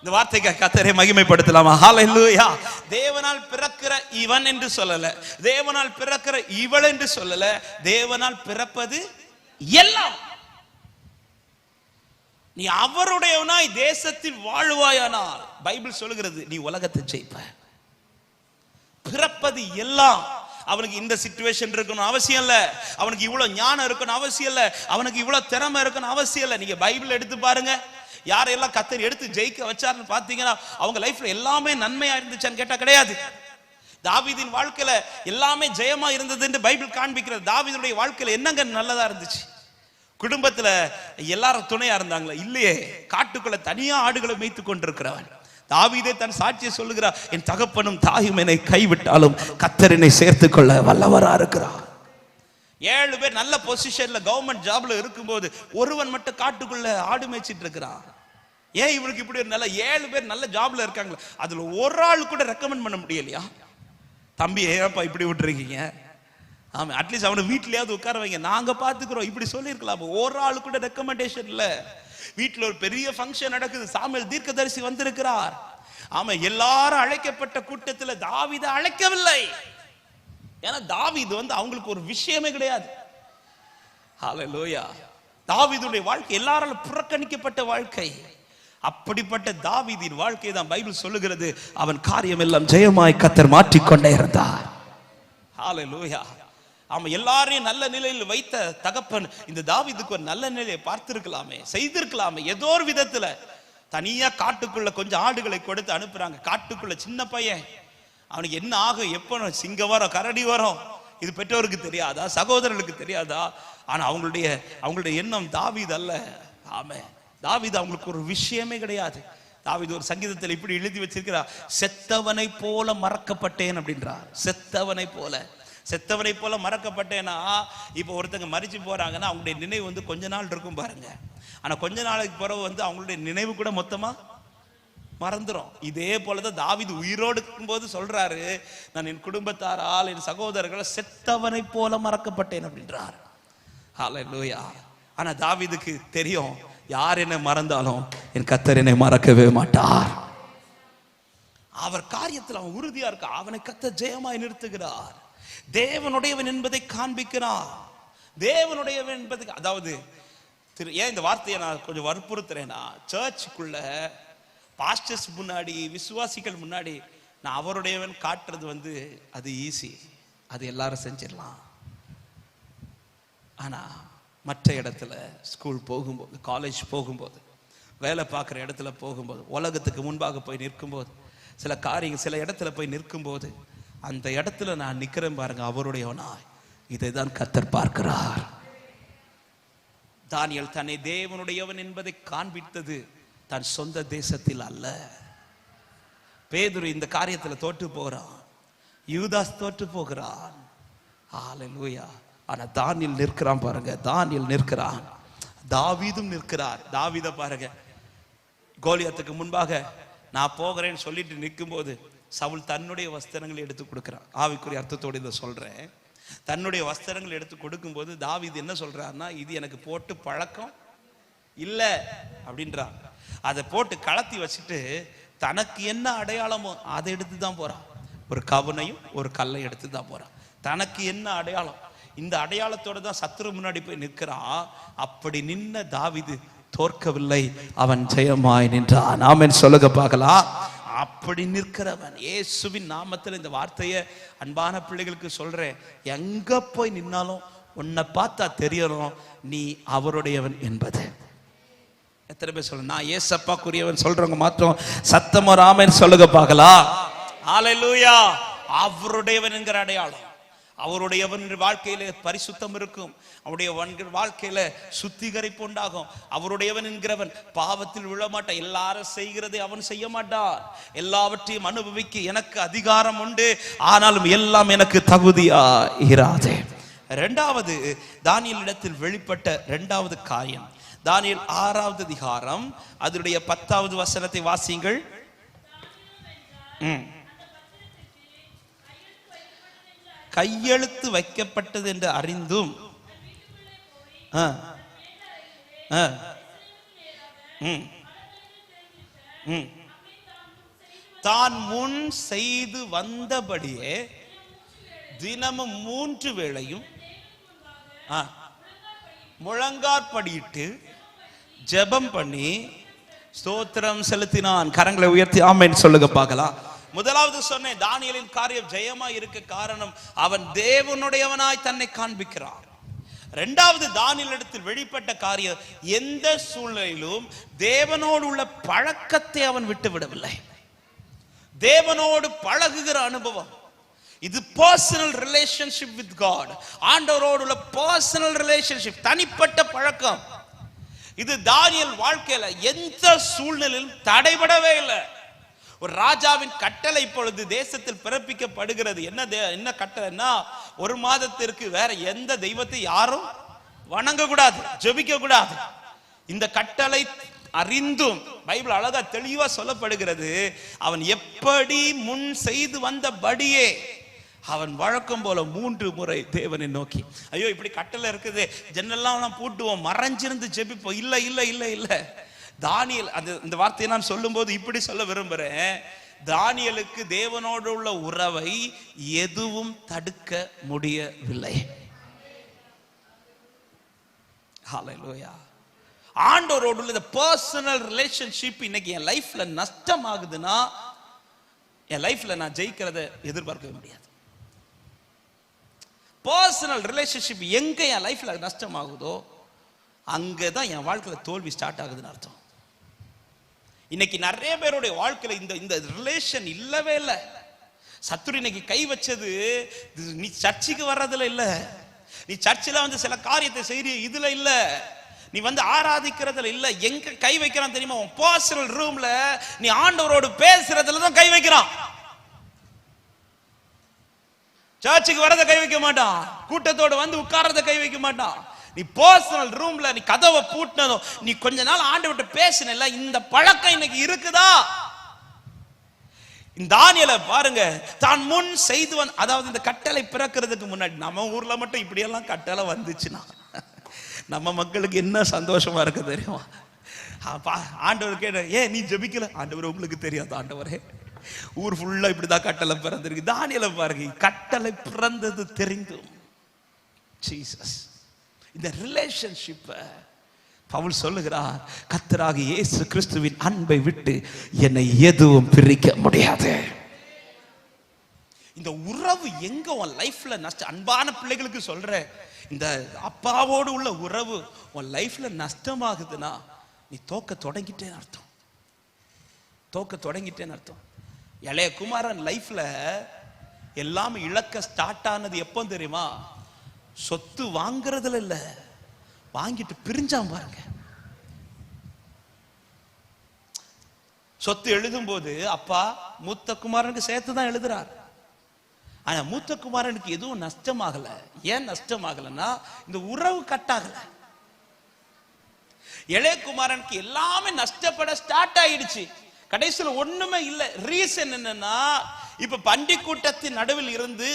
இந்த வார்த்தைக்கு கர்த்தரை மகிமைப்படுத்தலாமா? ஹல்லேலூயா. தேவனால் பிறக்கிற இவன் என்று சொல்லல, தேவனால் பிறக்கிற இவள் என்று சொல்லல, தேவனால் பிறப்பது எல்லாம். நீ அவருடையவனாய் தேசத்தில் வாழ்வாயானால் பைபிள் சொல்லுகிறது நீ உலகத்தை ஜெயிப்ப. பிறப்பது எல்லாம். அவனுக்கு இந்த சிச்சுவேஷன் இருக்கணும் அவசியம் இல்ல, அவனுக்கு இவ்வளவு ஞானம் இருக்கணும் அவசியம் இல்ல, அவனுக்கு இவ்வளவு திறமை இருக்கணும் அவசியம் இல்ல. நீங்க பைபிள் எடுத்து பாருங்க, யாரெல்லாம் கர்த்தர் எடுத்து ஜெயிக்க வச்சாருன்னு பாத்தீங்கன்னா அவங்க லைஃப்ல எல்லாமே நன்மையா இருந்துச்சான்னு கேட்டா கிடையாது. தாவீதின் வாழ்க்கையில எல்லாமே ஜெயமா இருந்தது என்று பைபிள் காண்பிக்கிறது. தாவீதுடைய வாழ்க்கையில என்னங்க நல்லதா இருந்துச்சு? குடும்பத்துல எல்லாரும் துணையா இருந்தாங்களா? இல்லையே. காட்டுக்குள்ள தனியா ஆடுகளை மேய்த்து கொண்டிருக்கிறவன் தாவீதே தன் சாட்சியை சொல்லுகிறார், என் தகப்பனும் தாயும் என்னை கைவிட்டாலும் கர்த்தர் என்னை சேர்த்துக் கொள்ள வல்லவரா இருக்கிறார். 7 பேர் நல்ல பொசிஷன்ல கவர்மெண்ட் ஜாப்ல இருக்கும்போது ஒருவன் மட்டும் காட்டுக்குள்ள ஆடு மேய்ச்சிட்டு இருக்கிறான். ஏன் இவனுக்கு இப்படி ஒரு நல்ல 7 பேர் நல்ல ஜாப்ல இருக்காங்களா, அதுல ஒரு ஆள் கூட ரெக்கமெண்ட் பண்ண முடியலையா? தம்பி ஏப்பா இப்படி விட்டுருக்கீங்க, ஆமா அட்லீஸ்ட் அவனை வீட்லயாவது உட்கார வைங்க, நாங்க பாத்துக்கிறோம், இப்படி சொல்லிருக்கலாம். ஒரு ஆள் கூட ரெக்கமெண்டேஷன் இல்ல. வீட்டுல ஒரு பெரிய ஃபங்க்ஷன் நடக்குது, சாமுவேல் தீர்க்கதரிசி வந்திருக்கிறார். ஆமா, எல்லாரும் அழைக்கப்பட்ட கூட்டத்துல தாவீதை அழைக்கவில்லை. ஏன்னா தாவீது அவங்களுக்கு ஒரு விஷயமே கிடையாது. ஹல்லேலூயா. தாவீதுடைய வாழ்க்கை எல்லாராலும் புறக்கணிக்கப்பட்ட வாழ்க்கை. அப்படிப்பட்ட தாவீதின் வாழ்க்கை தான் பைபிள் சொல்லுகிறது, அவன் காரியம் எல்லாம் ஜெயமாய் கர்த்தர் மாற்றிக்கொண்டே இருந்தார். ஹல்லேலூயா. ஆமா, எல்லாரையும் நல்ல நிலையில் வைத்த தகப்பன் இந்த தாவீதுக்கு ஒரு நல்ல நிலையை பார்த்திருக்கலாமே, செய்திருக்கலாமே. ஏதோ ஒரு விதத்துல தனியா காட்டுக்குள்ள கொஞ்சம் ஆடுகளை கொடுத்து அனுப்புறாங்க. காட்டுக்குள்ள சின்ன பையன், அவனுக்கு என்ன ஆகும், எப்ப சிங்கம் வரும், கரடி வரும், இது பெற்றோருக்கு தெரியாதா, சகோதரர்களுக்கு தெரியாதா? ஆனா அவங்களுடைய எண்ணம் தாவீது அல்ல. ஆமே, தாவீது அவங்களுக்கு ஒரு விஷயமே கிடையாது. தாவீது ஒரு சங்கீதத்தில் இப்படி எழுதி வச்சிருக்கிறார், செத்தவனை போல மறக்கப்பட்டேன் அப்படின்றார். செத்தவனை போல மறக்கப்பட்டேன்னா, இப்போ ஒருத்தங்க மரிச்சு போறாங்கன்னா அவங்களுடைய நினைவு கொஞ்ச நாள் இருக்கும் பாருங்க. ஆனா கொஞ்ச நாளைக்கு பிறகு அவங்களுடைய நினைவு கூட மொத்தமா மறந்துடும். இதே போலதான் தாவீது உயிரோடு இருக்கும்போது சொல்றாரு, நான் என் குடும்பத்தாரால் என் சகோதரர்களை செத்தவனை போல மறக்கப்பட்டேன் அப்படின்றார். ஹல்லேலூயா. ஆனா தாவீதுக்கு தெரியும், யார் என்னை மறந்தாலும் என் கர்த்தர் என்னை மறக்கவே மாட்டார். அவர் காரியத்தில் அவன் உறுதியா இருக்க, அவனை கர்த்தர் ஜெயமாய் நிறுத்துகிறார். தேவனுடையவன் என்பதை காண்பிக்கிறான். தேவனுடையவன் என்பதுக்கு, அதாவது ஏன் இந்த வார்த்தையை நான் கொஞ்சம் வற்புறுத்துறேன்னா, சர்ச்சுக்குள்ள பாஸ்டர்ஸ் முன்னாடி, விசுவாசிகள் முன்னாடி நான் அவருடையவன் காட்டுறது அது ஈஸி, அது எல்லாரும் செஞ்சிடலாம். ஆனா மற்ற இடத்துல ஸ்கூல் போகும்போது, காலேஜ் போகும்போது, வேலை பார்க்குற இடத்துல போகும்போது, உலகத்துக்கு முன்பாக போய் நிற்கும்போது, சில காரியங்கள் சில இடத்துல போய் நிற்கும்போது, அந்த இடத்துல நான் நிற்கிறேன் பாருங்க, அவருடையவனாய். இதை தான் கர்த்தர் பார்க்கிறார். தானியேல் தன்னை தேவனுடையவன் என்பதை காண்பித்தது தன் சொந்த தேசத்தில் அல்ல. பேதுரு இந்த காரியத்தில் தோற்று போகிறான், யூதாஸ் தோற்று போகிறான். ஹல்லேலூயா. ஆனா தானியேல் நிற்கிறான் பாருங்க, தானியேல் நிற்கிறான். தாவீதும் நிற்கிறார். தாவீத பாருங்க, கோலியாத்துக்கு முன்பாக நான் போகிறேன்னு சொல்லிட்டு நிற்கும் போது சவுல் தன்னுடைய வஸ்திரங்களை எடுத்து கொடுக்கிறான். ஆவிக்குரிய அர்த்தத்தோடு இதை சொல்றேன். தன்னுடைய வஸ்திரங்களை எடுத்து கொடுக்கும் போது தாவீது என்ன சொல்றாருன்னா, இது எனக்கு போட்டு பழக்கம் இல்ல அப்படின்றான். அதை போட்டு கலத்தி வச்சுட்டு தனக்கு என்ன அடையாளமோ அதை எடுத்து தான் போறான். ஒரு கவனையும் ஒரு கல்லை எடுத்து தான் போறான். தனக்கு என்ன அடையாளம், இந்த அடையாளத்தோட தான் சத்துரு முன்னாடி போய் நிற்கிறான். அப்படி நின்ன தாவீது தோற்கவில்லை, அவன் ஜெயமாய் நின்றான். ஆமென் சொல்லுங்க பார்க்கலாம். அப்படி நிற்கிறவன் இயேசுவின் நாமத்தில் இந்த வார்த்தையை அன்பான பிள்ளைகளுக்கு சொல்றேன். எங்க போய் நின்னாலும் உன்னை பார்த்தா தெரியணும் நீ அவருடையவன் என்பது. எத்தனை பேர் சொல்ல நான் ஏசப்பாக்குரியவன் சொல்றவங்க மாத்திரம் சத்தமா ஆமென் சொல்லுங்க பார்க்கலாம். ஹல்லேலூயா. அவருடையவன் என்கிற அடையாளம். அவருடையவன் வாழ்க்கையில பரிசுத்தம் இருக்கும். அவருடைய வாழ்க்கையில சுத்திகரிப்பு உண்டாகும். அவருடையவன் என்கிறவன் பாவத்தில் விழமாட்டான். எல்லாரும் செய்கிறதை அவன் செய்ய மாட்டான். எல்லாவற்றையும் அனுபவிக்க எனக்கு அதிகாரம் உண்டு, ஆனாலும் எல்லாம் எனக்கு தகுதியா இராதே. இரண்டாவது தானியேலிடத்தில் வெளிப்பட்ட இரண்டாவது காரியம், தானியேல் 6வது அதிகாரம் அதனுடைய 10வது வசனத்தை வாசியுங்கள். கையெழுத்து வைக்கப்பட்டது என்று அறிந்தும் தான் முன் செய்து வந்தபடியே தினமும் 3 வேளையும் முழங்காற்படியிட்டு ஜெபம் பண்ணி ஸ்தோத்திரம் செலுத்தினான். கரங்களை உயர்த்தி ஆமென் சொல்லுங்க பார்க்கலாம். முதலாவது சொன்னேன், தானியேலின் காரியம் ஜெயமா இருக்க காரணம் அவன் தேவனுடையவனாய் தன்னை காண்பிக்கிறான். இரண்டாவது தானியேலிடத்தில் வெளிப்பட்ட காரியம், எந்த சூழ்நிலையிலும் தேவனோடு உள்ள பழக்கத்தை அவன் விட்டு விடவில்லை. தேவனோடு பழகுகிற அனுபவம், இது பர்சனல் ரிலேஷன்ஷிப் வித் காட். ஆண்டவரோடு உள்ள பர்சனல் ரிலேஷன்ஷிப், தனிப்பட்ட பழக்கம். இது தானியேல் வாழ்க்கையில எந்த சூழ்நிலையிலும் தடைபடவே இல்லை. ஒரு ராஜாவின் கட்டளை இப்பொழுது தேசத்தில் பிறப்பிக்கப்படுகிறது. என்ன கட்டளைன்னா, 1 மாதத்திற்கு வேற எந்த தெய்வத்தை யாரும் வணங்க கூடாது, ஜெபிக்க கூடாது. இந்த கட்டளை அறிந்தும் பைபிள் அழகா தெளிவா சொல்லப்படுகிறது, அவன் எப்படி முன் செய்து வந்தபடியே அவன் வழக்கம் போல 3 முறை தேவனை நோக்கி, ஐயோ இப்படி கட்டளை இருக்குது, ஜன்னல்லாம் பூட்டுவோம், மறைஞ்சிருந்து ஜெபிப்போம். இல்ல இல்ல இல்ல இல்ல. தானியேல் இந்த வார்த்தையை நான் சொல்லும் போது இப்படி சொல்ல விரும்புறேன், தானியேலுக்கு தேவனோடு உள்ள உறவை எதுவும் தடுக்க முடியவில்லை. ஹல்லேலூயா. ஆண்டவரோடு உள்ள பர்சனல் ரிலேஷன்ஷிப் இன்னைக்கு என் லைஃப்ல நஷ்டம் ஆகுதுன்னா, என் லைஃப்ல நான் ஜெயிக்கிறத எதிர்பார்க்கவே முடியாது. பர்சனல் ரிலேஷன்ஷிப் எங்க என் லைஃப்ல நஷ்டம் ஆகுதோ அங்கதான் என் வாழ்க்கையில தோல்வி ஸ்டார்ட் ஆகுதுன்னு அர்த்தம். இன்னைக்கு நிறைய பேருடைய வாழ்க்கையில இந்த ரிலேஷன் இல்லவே இல்லை. சத்துரு இன்னைக்கு கை வச்சது, நீ சர்ச்சுக்கு வர்றதுல இல்ல, நீ சர்ச்சில் வந்து சில காரியத்தை செய்ய இதுல இல்ல, நீ வந்து ஆராதிக்கிறதுல இல்ல. எங்க கை வைக்கிறான் தெரியுமா? உன் பர்சனல் ரூம்ல நீ ஆண்டவரோடு பேசுறதுல தான் கை வைக்கிறான். சர்ச்சுக்கு வரத கை வைக்க மாட்டான், கூட்டத்தோடு வந்து உட்கார்றத கை வைக்க மாட்டான். நீ பர்சனல் ரூம்ல நீ கதவை பூட்டினதும் நீ கொஞ்ச நாள் ஆண்டவர்கிட்ட பேசினல, இந்த பழக்கம் இன்னைக்கு இருக்குதா? இந்த தானியேலை பாருங்க, தான் முன் செய்து அதாவது இந்த கட்டளை பிறக்கிறதுக்கு முன்னாடி, நம்ம ஊர்ல மட்டும் இப்படி எல்லாம் கட்டளை வந்துச்சுன்னா நம்ம மக்களுக்கு என்ன சந்தோஷமா இருக்கு தெரியுமா? ஆண்டவர் கேட்ட, ஏன் நீ ஜெபிக்கல? ஆண்டவர் உங்களுக்கு தெரியாது ஆண்டவரே, ஊர் ஃபுல்லா இப்படிதான் கட்டளை பிறந்திருக்கு. தானியேலை பாருங்க, கட்டளை பிறந்தது தெரிந்தும். ஜீசஸ் இந்த ரிலேஷன்ஷிப் பவுல் சொல்லுகிறார், கர்த்தராகிய இயேசு கிறிஸ்துவின் அன்பை விட்டு என்னை எதுவும் பிரிக்க முடியாது. இந்த உறவு எங்க உன் லைஃப்ல நஷ்டம், அன்பான பிள்ளைகளுக்கு சொல்றேன், இந்த அப்பாவோடு உள்ள உறவு உன் லைஃப்ல நஷ்டமாகுதுன்னா நீ தோக்க தொடங்கிட்டேன்னு அர்த்தம். தோக்க தொடங்கிட்டேன்னு அர்த்தம். இளைய குமாரன் லைஃப்ல எல்லாமே இழக்க ஸ்டார்ட் ஆனது எப்போ தெரியுமா? சொத்து வாங்குறதுல இல்ல, வாங்கிட்டு பிரிஞ்சான் பாருங்க. சொத்து எழுதும் போது அப்பா மூத்த குமாரனுக்கு சேர்த்து தான் எழுதுறார். ஆனா மூத்த குமாரனுக்கு எதுவும் நஷ்டமாகல. ஏன் நஷ்டமாகலன்னா இந்த உறவு கட்டாகல. இளைய குமாரனுக்கு எல்லாமே நஷ்டப்பட ஸ்டார்ட் ஆயிடுச்சு. கடைசியில் ஒண்ணுமே இல்லை. ரீசன் என்னன்னா, இப்ப பண்டி கூட்டத்தின் நடுவில் இருந்து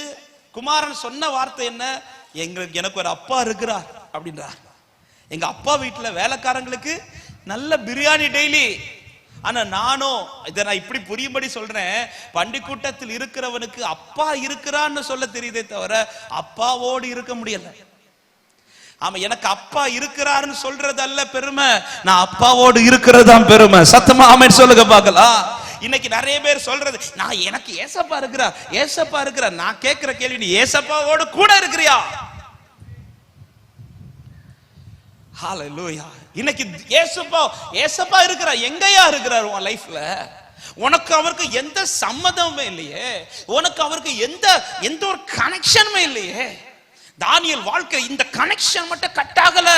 குமாரன் சொன்ன வார்த்தை என்ன? எனக்கு ஒரு அப்பா இருக்கிறார் அப்படின்றார். எங்க அப்பா வீட்டுல வேலைக்காரங்களுக்கு நல்ல பிரியாணி டெய்லி. ஆனா நானும் இதை நான் இப்படி புரியும்படி சொல்றேன், பண்டி கூட்டத்தில் இருக்கிறவனுக்கு அப்பா இருக்கிறான்னு சொல்ல தெரியுதே தவிர அப்பாவோடு இருக்க முடியல. ஆமா, எனக்கு அப்பா இருக்கிறாருன்னு சொல்றது அல்ல பெருமை, நான் அப்பாவோடு இருக்கிறது தான் பெருமை. சத்தமா ஆமென் சொல்லுங்க பார்க்கலாம். இன்னைக்கு நிறைய பேர் சொல்றது, நான் எனக்கு ஏசப்பா இருக்கிறா, ஏசப்பா இருக்கிறா. நான் கேட்கிற கேள்வி, நீ ஏசப்பாவோடு கூட இருக்கிறியா? ஹல்லேலூயா. இன்னைக்கு ஏசப்பா இருக்கிறா. எங்கயா இருக்கிறார் உன் லைஃப்ல? உனக்கு அவருக்கு எந்த சம்மதமே இல்லையே, உனக்கு அவருக்கு எந்த ஒரு கனெக்ஷனுமே இல்லையே. தானியேல் வாழ்க்கை இந்த கனெக்ஷன் மட்டும் கட்டாகல.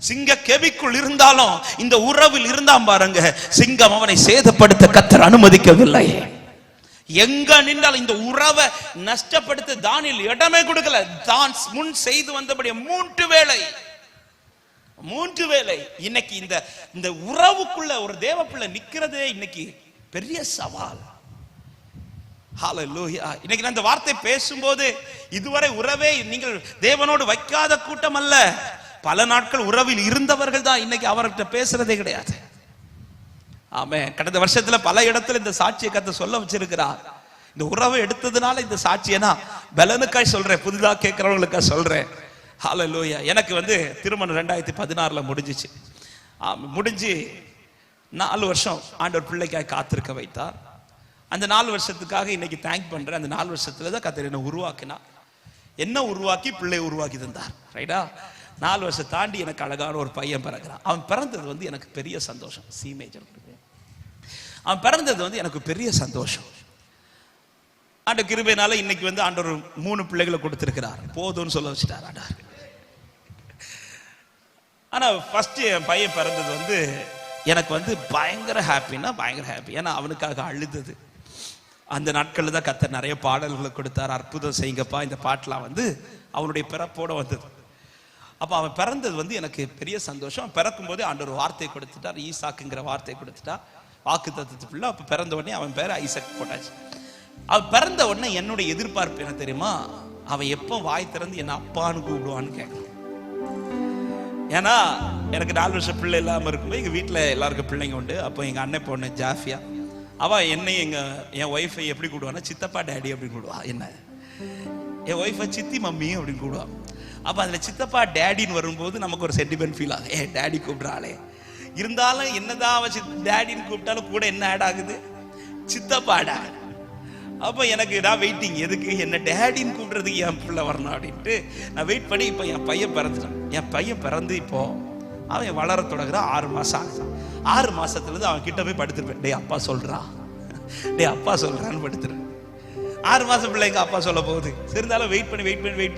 சிங்க கெபிக்குள் இருந்தாலும் இந்த உறவில் இருந்தாம் பாருங்க, சிங்கம் அவனை சேதப்படுத்த கர்த்தர் அனுமதிக்கவில்லை. எங்க நின்றால் இந்த உறவை நஷ்டப்படுத்த தானியேல் இடமே கொடுக்கல. தான் முன் செய்து வந்தபடி 3 வேளை. இன்னைக்கு இந்த உறவுக்குள்ள ஒரு தேவ பிள்ளை நிக்கிறதே இன்னைக்கு பெரிய சவால். ஹல்லேலூயா. இன்னைக்கு நான் இந்த வார்த்தை பேசும்போது, இதுவரை உறவே நீங்கள் தேவனோடு வைக்காத கூட்டம் அல்ல, பல நாட்கள் உறவில் இருந்தவர்கள் தான் இன்னைக்கு அவர்கிட்ட பேசுறதே கிடையாது. ஆமென். கடந்த வருஷத்துல பல இடத்துல இந்த சாட்சியை கர்த்தர் சொல்ல வச்சிருக்கிறார். இந்த உறவை எடுத்ததுனால இந்த சாட்சியை நான் பலனுக்காய் சொல்றேன், புதிதாக கேட்கிறவங்களுக்காக சொல்றேன். ஹல்லேலூயா. எனக்கு திருமணம் 2016 முடிஞ்சிச்சு. முடிஞ்சு 4 வருஷம் ஆண்டவர் பிள்ளைக்காய் காத்திருக்க வைத்தார். அந்த 4 வருஷத்துக்காக இன்னைக்கு தேங்க் பண்றேன். அந்த 4 வருஷத்துல தான் கர்த்தர் என்ன உருவாக்கினா, என்ன உருவாக்கி பிள்ளை உருவாக்கி தந்தார். ரைட்டா? 4 வருஷம் தாண்டி எனக்கு அழகான ஒரு பையன் பிறகுறான். அவன் பிறந்தது எனக்கு பெரிய சந்தோஷம். அவன் பிறந்தது எனக்கு பெரிய சந்தோஷம். ஆண்டவர் கிருபையினால இன்னைக்கு ஆண்டவர் 3 பிள்ளைகளை கொடுத்திருக்கிறார். போதும்னு சொல்ல வச்சுட்டார் ஆண்டவர். ஆனா ஃபர்ஸ்ட் என் பையன் பிறந்தது எனக்கு பயங்கர ஹாப்பின்னா பயங்கர ஹாப்பி. ஏன்னா அவனுக்காக அழுதது. அந்த நாட்களில் தான் கர்த்தர் நிறைய பாடல்களை கொடுத்தார். அற்புதம் செய்யுங்கப்பா, இந்த பாட்டெலாம் அவனுடைய பிறப்போட வந்தது. அப்போ அவன் பிறந்தது எனக்கு பெரிய சந்தோஷம். அவன் பிறக்கும் போதே ஆண்டவர் வார்த்தை கொடுத்துட்டார், ஈசாக்குங்கிற வார்த்தை கொடுத்துட்டார், வாக்கு தத்துவத்து பிள்ளை. அப்போ பிறந்த உடனே அவன் பேரை ஐசக் போட்டாச்சு. அவன் பிறந்த உடனே என்னுடைய எதிர்பார்ப்பு என்ன தெரியுமா? அவன் எப்போ வாய் திறந்து என்ன அப்பான்னு கூப்பிடுவான்னு கேட்கணும். ஏன்னா எனக்கு 4 வருஷம் பிள்ளை இல்லாமல் இருக்கும்போது எங்கள் வீட்டில் எல்லாருக்கும் பிள்ளைங்க உண்டு. அப்போ எங்கள் அண்ணன் பொண்ணு ஜாஃபியா, அவள் என்னையும் என் ஒய்ஃபை எப்படி கூடுவான்னா சித்தப்பா டேடி அப்படின்னு கூடுவா. என்ன என் ஒய்ஃபை சித்தி மம்மி அப்படின்னு கூடுவான். அப்போ அதில் சித்தப்பா டேடின்னு வரும்போது நமக்கு ஒரு சென்டிமெண்ட் ஃபீல் ஆகும். டேடி கூப்பிட்றாளே. இருந்தாலும் என்னதான் வச்சு டேடின்னு கூப்பிட்டாலும் கூட என்ன ஆட் ஆகுது? சித்தப்பா டேட். அப்போ எனக்கு நான் வெயிட்டிங், எதுக்கு என்ன டேடின்னு கூப்பிட்றதுக்கு என் பிள்ளை வரணும் அப்படின்ட்டு நான் வெயிட் பண்ணி இப்போ என் பையன் பிறந்துட்டான். என் பையன் பிறந்து இப்போ அவன் வளர தொடங்குறான். 6 மாதம் ஆகுது. 6 மாதத்துலேருந்து அவன் கிட்ட போய் படுத்துருப்பேன். டே அப்பா சொல்கிறான், டே அப்பா சொல்கிறான்னு படுத்துருவேன். 6 மாதம் பிள்ளைங்க அப்பா சொல்ல போகுது. இருந்தாலும் வெயிட்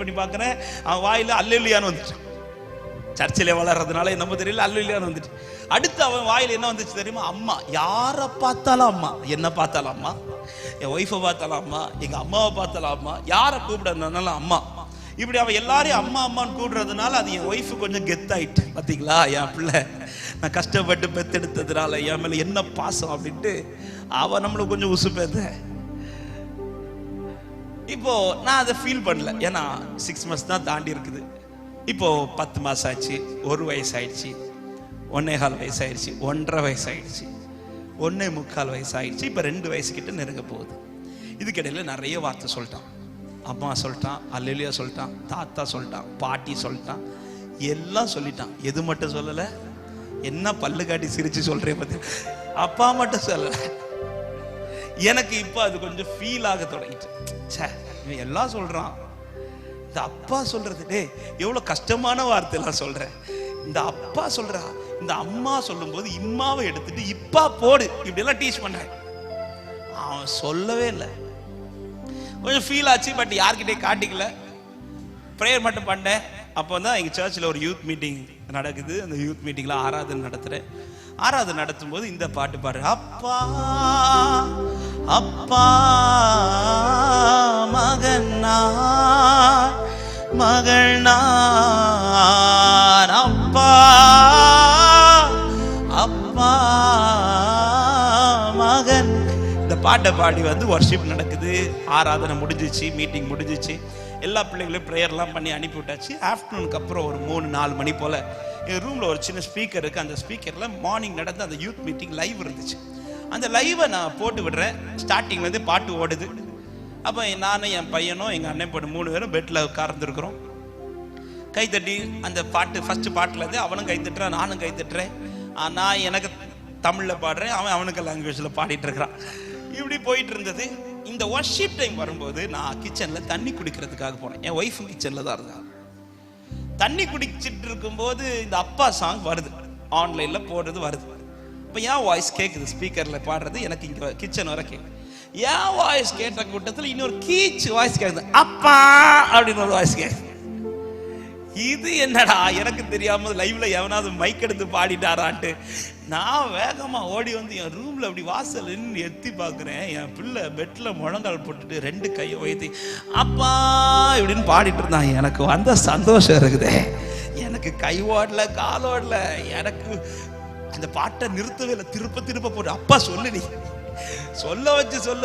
பண்ணி பார்க்குறேன். அவன் வாயில் அல்லேலூயான்னு வந்துட்டான். சர்ச்சில் வளர்றதுனால நம்ம தெரியல, அல்லேலூயான்னு வந்துட்டு. அடுத்து அவன் வாயில் என்ன வந்துச்சு தெரியுமா? அம்மா. யாரை பார்த்தாலும் அம்மா. என்ன பார்த்தாலும் அம்மா, என் ஒய்ஃபை பார்த்தாலும் அம்மா, எங்கள் அம்மாவை பார்த்தாலும் அம்மா, யாரை கூப்பிடுறதுனால அம்மா. இப்படி அவன் எல்லாரையும் அம்மா அம்மான்னு கூப்பிடுறதுனால அது என் ஒய்ஃபு கொஞ்சம் கெத்தாயிட்டு. பார்த்தீங்களா, என் பிள்ளை நான் கஷ்டப்பட்டு பெத்தெடுத்ததுனால என் மேலே என்ன பாசம் அப்படின்ட்டு அவன் நம்மளை கொஞ்சம் உசுப்பேத்த. இப்போ நான் அதை ஃபீல் பண்ணல. ஏன்னா 6 months தான் தாண்டி இருக்குது. இப்போ 10 மாதம் ஆச்சு, 1 வயசு ஆயிடுச்சு, 1.25 வயசு ஆயிடுச்சு, 1.5 வயசு ஆயிடுச்சு, 1.25 வயசு ஆயிடுச்சு. இப்போ 2 வயசுக்கிட்ட நெருங்க போகுது. இதுக்கிடையில நிறைய வார்த்தை சொல்லிட்டான். அம்மா சொல்லிட்டான், அல்லேலூயா சொல்லிட்டான், தாத்தா சொல்லிட்டான், பாட்டி சொல்லிட்டான், எல்லாம் சொல்லிட்டான். எது மட்டும் சொல்லலை? என்ன பல்லு காட்டி சிரிச்சு சொல்றேன் பத்தி, அப்பா மட்டும் சொல்லலை. எனக்கு இப்போ அது கொஞ்சம் ஃபீல் ஆக தொடங்கிட்டு. சே, இவன் எல்லாம் சொல்றான், இந்த அப்பா சொல்றது டே எவ்வளவு கஷ்டமான வார்த்தையெல்லாம் சொல்றேன். இந்த அப்பா சொல்றா, இந்த அம்மா சொல்லும் போது இம்மாவை எடுத்துட்டு இப்பா போடு இப்படி எல்லாம் டீச் பண்றேன். அவன் சொல்லவே இல்லை. கொஞ்சம் ஃபீல் ஆச்சு, பட் யார்கிட்டே காட்டிக்கல. ப்ரேயர் மட்டும் பண்ணேன். அப்போ தான் எங்கள் சர்ச்சில் ஒரு யூத் மீட்டிங் நடக்குது. அந்த யூத் மீட்டிங்கில் ஆராதனை நடத்துகிறேன். ஆராதனை நடத்தும் போது இந்த பாட்டு பாடுறேன். அப்பா அப்பா மகன் நான், மகள் நான். அப்பா அப்பா மகன். இந்த பாட்டை பாடி வந்து வர்ஷிப் நடக்குது, ஆராதனை முடிஞ்சிச்சு, மீட்டிங் முடிஞ்சிச்சு, எல்லா பிள்ளைகளையும் ப்ரேயர்லாம் பண்ணி அனுப்பி விட்டாச்சு. ஆஃப்டர்நூனுக்கு அப்புறம் ஒரு 3-4 மணி போல் என் ரூமில் ஒரு சின்ன ஸ்பீக்கர் இருக்குது. அந்த ஸ்பீக்கரில் மார்னிங் நடந்த அந்த யூத் மீட்டிங் லைவ் இருந்துச்சு. அந்த லைவை நான் போட்டு விடுறேன். ஸ்டார்டிங்லேருந்து பாட்டு ஓடுது. அப்போ நானும் என் பையனும் எங்கள் அண்ணன் பொண்ணு 3 பேரும் பெட்டில் உட்கார்ந்துருக்குறோம். கைத்தட்டி அந்த பாட்டு ஃபஸ்ட்டு பாட்டிலேருந்து அவனும் கைத்தட்டுறான், நானும் கைத்தட்டுறேன். நான் எனக்கு தமிழில் பாடுறேன், அவன் அவனுக்கு லாங்குவேஜில் பாடிட்டு இருக்கிறான். இப்படி போயிட்டு இருந்தது. இந்த வர்ஷிப் டைம் வரும்போது நான் கிச்சனில் தண்ணி குடிக்கிறதுக்காக போனேன். என் ஒய்ஃபும் கிச்சனில் தான் இருந்தாங்க. தண்ணி குடிச்சிட்டு இருக்கும்போது இந்த அப்பா சாங் வருது, ஆன்லைனில் போடுறது வருது. இப்போ என் வாய்ஸ் கேட்குது, ஸ்பீக்கரில் பாடுறது எனக்கு இங்கே கிச்சன் வர கேட்குது. என் வாய்ஸ் கேட்ட கூட்டத்தில் இன்னொரு கீச்சு வாய்ஸ் கேட்குது, அப்பா அப்படின்னு ஒரு வாய்ஸ் கேட்குது. இது என்னடா எனக்கு தெரியாம லைவ்ல எவனாவது மைக் எடுத்து பாடிட்டாரான்ட்டு நான் வேகமா ஓடி வந்து என் ரூம்ல அப்படி வாசல் நின்று எத்தி பார்க்குறேன். என் பிள்ளை பெட்ல முழங்கால் போட்டுட்டு 2 கையை உயர்த்தி அப்பா இப்படின்னு பாடிட்டு இருந்தான். எனக்கு வந்த சந்தோஷம் இருக்குதே, எனக்கு கை ஓடல கால் ஓடல, எனக்கு அந்த பாட்டை நிறுத்தவே இல்லை. திருப்ப போட்டு அப்பா சொல்லு, நீ சொல்ல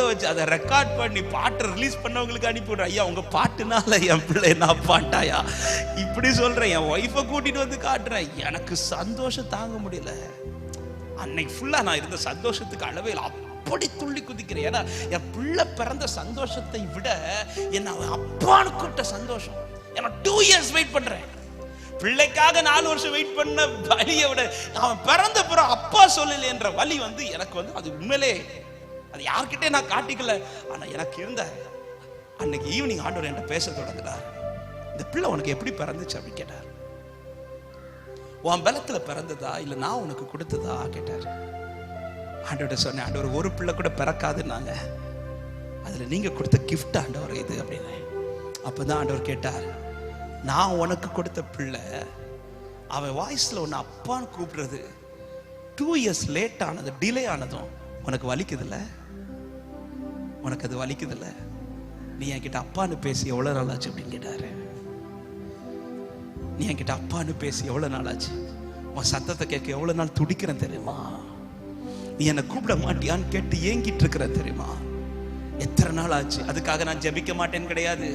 வச்சு அதை ரெக்கார்ட் பண்ணி பாட்டை ரிலீஸ் பண்ணவங்களுக்கு அனுப்பிவிடுறேன். ஐயா உங்க பாட்டுனால என் பிள்ளை என்ன பாட்டாயா இப்படி சொல்றேன். என் ஒய்ஃபை கூட்டிட்டு வந்து காட்டுறேன். எனக்கு சந்தோஷம் தாங்க முடியல. அன்னைக்கு ஃபுல்லா நான் இருந்த சந்தோஷத்துக்கு அளவே அப்படி துள்ளி குதிக்கிறேன். ஏன்னா என் பிள்ளை பிறந்த சந்தோஷத்தை விட என்ன அப்பான்னு கூட்ட சந்தோஷம். ஏன்னா 2 இயர்ஸ் வெயிட் பண்றேன். பிள்ளைக்காக 4 வருஷம் வெயிட் பண்ண வலியை விட அவன் பிறந்த பிறகு அப்பா சொல்லல என்ற வலி வந்து எனக்கு வந்து அது உண்மையிலே அது யார்கிட்டே நான் காட்டிக்கல. ஆனா எனக்கு இருந்த அன்னைக்கு ஈவினிங் ஆண்டவர் என்கிட்ட பேச தொடங்கினார். இந்த பிள்ளை உனக்கு எப்படி பிறந்துச்சு அப்படின்னு கேட்டார். உன் பலத்துல பிறந்ததா இல்ல நான் உனக்கு கொடுத்ததா கேட்டார். ஆண்டவர்கிட்ட சொன்னேன், ஆண்டவர் ஒரு பிள்ளை கூட பிறக்காதுன்னாங்க, அதுல நீங்க கொடுத்த கிஃப்ட் ஆண்டவர் இது அப்படின்னு. அப்பதான் ஆண்டவர் கேட்டார், நான் உனக்கு கொடுத்த பிள்ளை அவன் வாய்ஸ்ல உன்னை அப்பான்னு கூப்பிடுறது 2 இயர்ஸ் லேட் ஆனது, டிலே ஆனதும் உனக்கு வலிக்குதுல்ல, உனக்கு அது வலிக்குதுல்ல, நீ என்கிட்ட அப்பான்னு பேசி எவ்வளவு நாள் ஆச்சு அப்படின்னு கேட்டாரு. நீ என்கிட்ட அப்பான்னு பேசி எவ்வளவு நாள் ஆச்சு, உன் சத்தத்தை கேட்க எவ்வளவு நாள் துடிக்கிறேன் தெரியுமா, நீ என்னை கூப்பிட மாட்டியான்னு கேட்டு ஏங்கிட்டு இருக்கிற தெரியுமா, எத்தனை நாள் ஆச்சு. அதுக்காக நான் ஜெபிக்க மாட்டேன்னு கிடையாது.